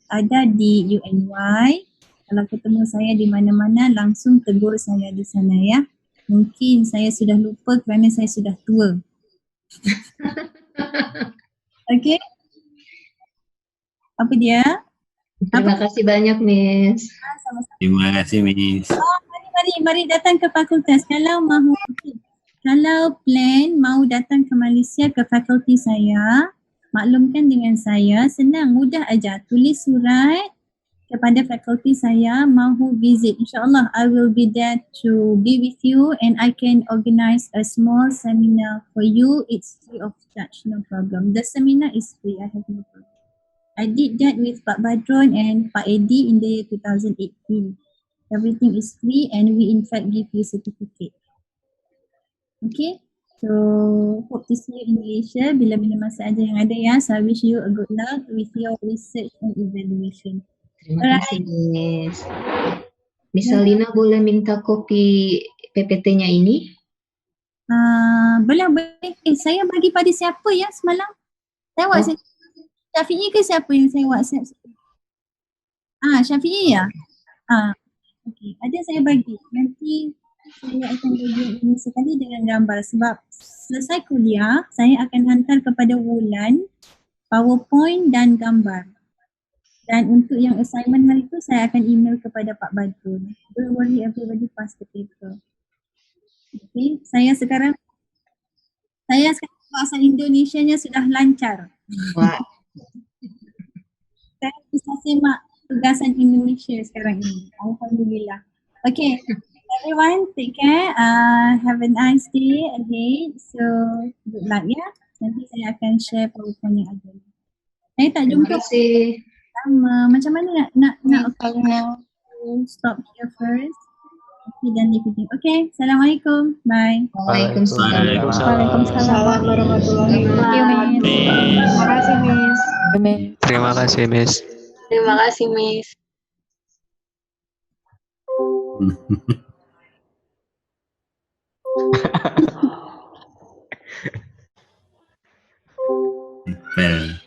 ada di UNY, kalau ketemu saya di mana-mana langsung tegur saya di sana ya. Mungkin saya sudah lupa kerana saya sudah tua. Okay? Apa dia? Terima kasih banyak, Miss. Sama-sama. Terima kasih, Miss. Mari datang ke fakultas kalau mahu. Kalau plan mau datang ke Malaysia ke fakulti saya, maklumkan dengan saya, senang, mudah aja. Tulis surat kepada fakulti saya, mahu visit. InsyaAllah, I will be there to be with you and I can organize a small seminar for you. It's free of charge, no problem. The seminar is free, I have no problem. I did that with Pak Badron and Pak Eddie in the year 2018. Everything is free and we in fact give you certificate. Okay, so hope to see you in Malaysia bila-bila masa aja yang ada ya. So I wish you a good luck with your research and evaluation. Terima kasih, Miss. Miss Alina boleh minta kopi PPT-nya ini? Boleh. Saya bagi pada siapa ya semalam? Saya WhatsApp Syafi'i ke siapa yang saya WhatsApp? Syafi'i ya? Okay, ada saya bagi. Nanti saya akan bagi ini sekali dengan gambar sebab selesai kuliah saya akan hantar kepada Wulan PowerPoint dan gambar. Dan untuk yang assignment hari itu saya akan email kepada Pak Badrun. Don't worry, everybody pass the paper. Okay, saya sekarang bahasa Indonesianya sudah lancar. Wah. Saya bisa semak tugasan Indonesia sekarang ini. Alhamdulillah. Okay. Everyone, take care. Have a nice day ahead. So, good luck ya. Nanti saya akan share PowerPoint yang ada. Saya tak jumpa. Terima kasih. Sama. Macam mana nak stop here first? Okay, dan everything. Okay, Assalamualaikum. Bye. Waalaikumsalam. Waalaikumsalam warahmatullahi wabarakatuh. Terima kasih, Miss. Terima kasih, Miss. Terima kasih, Miss. Well.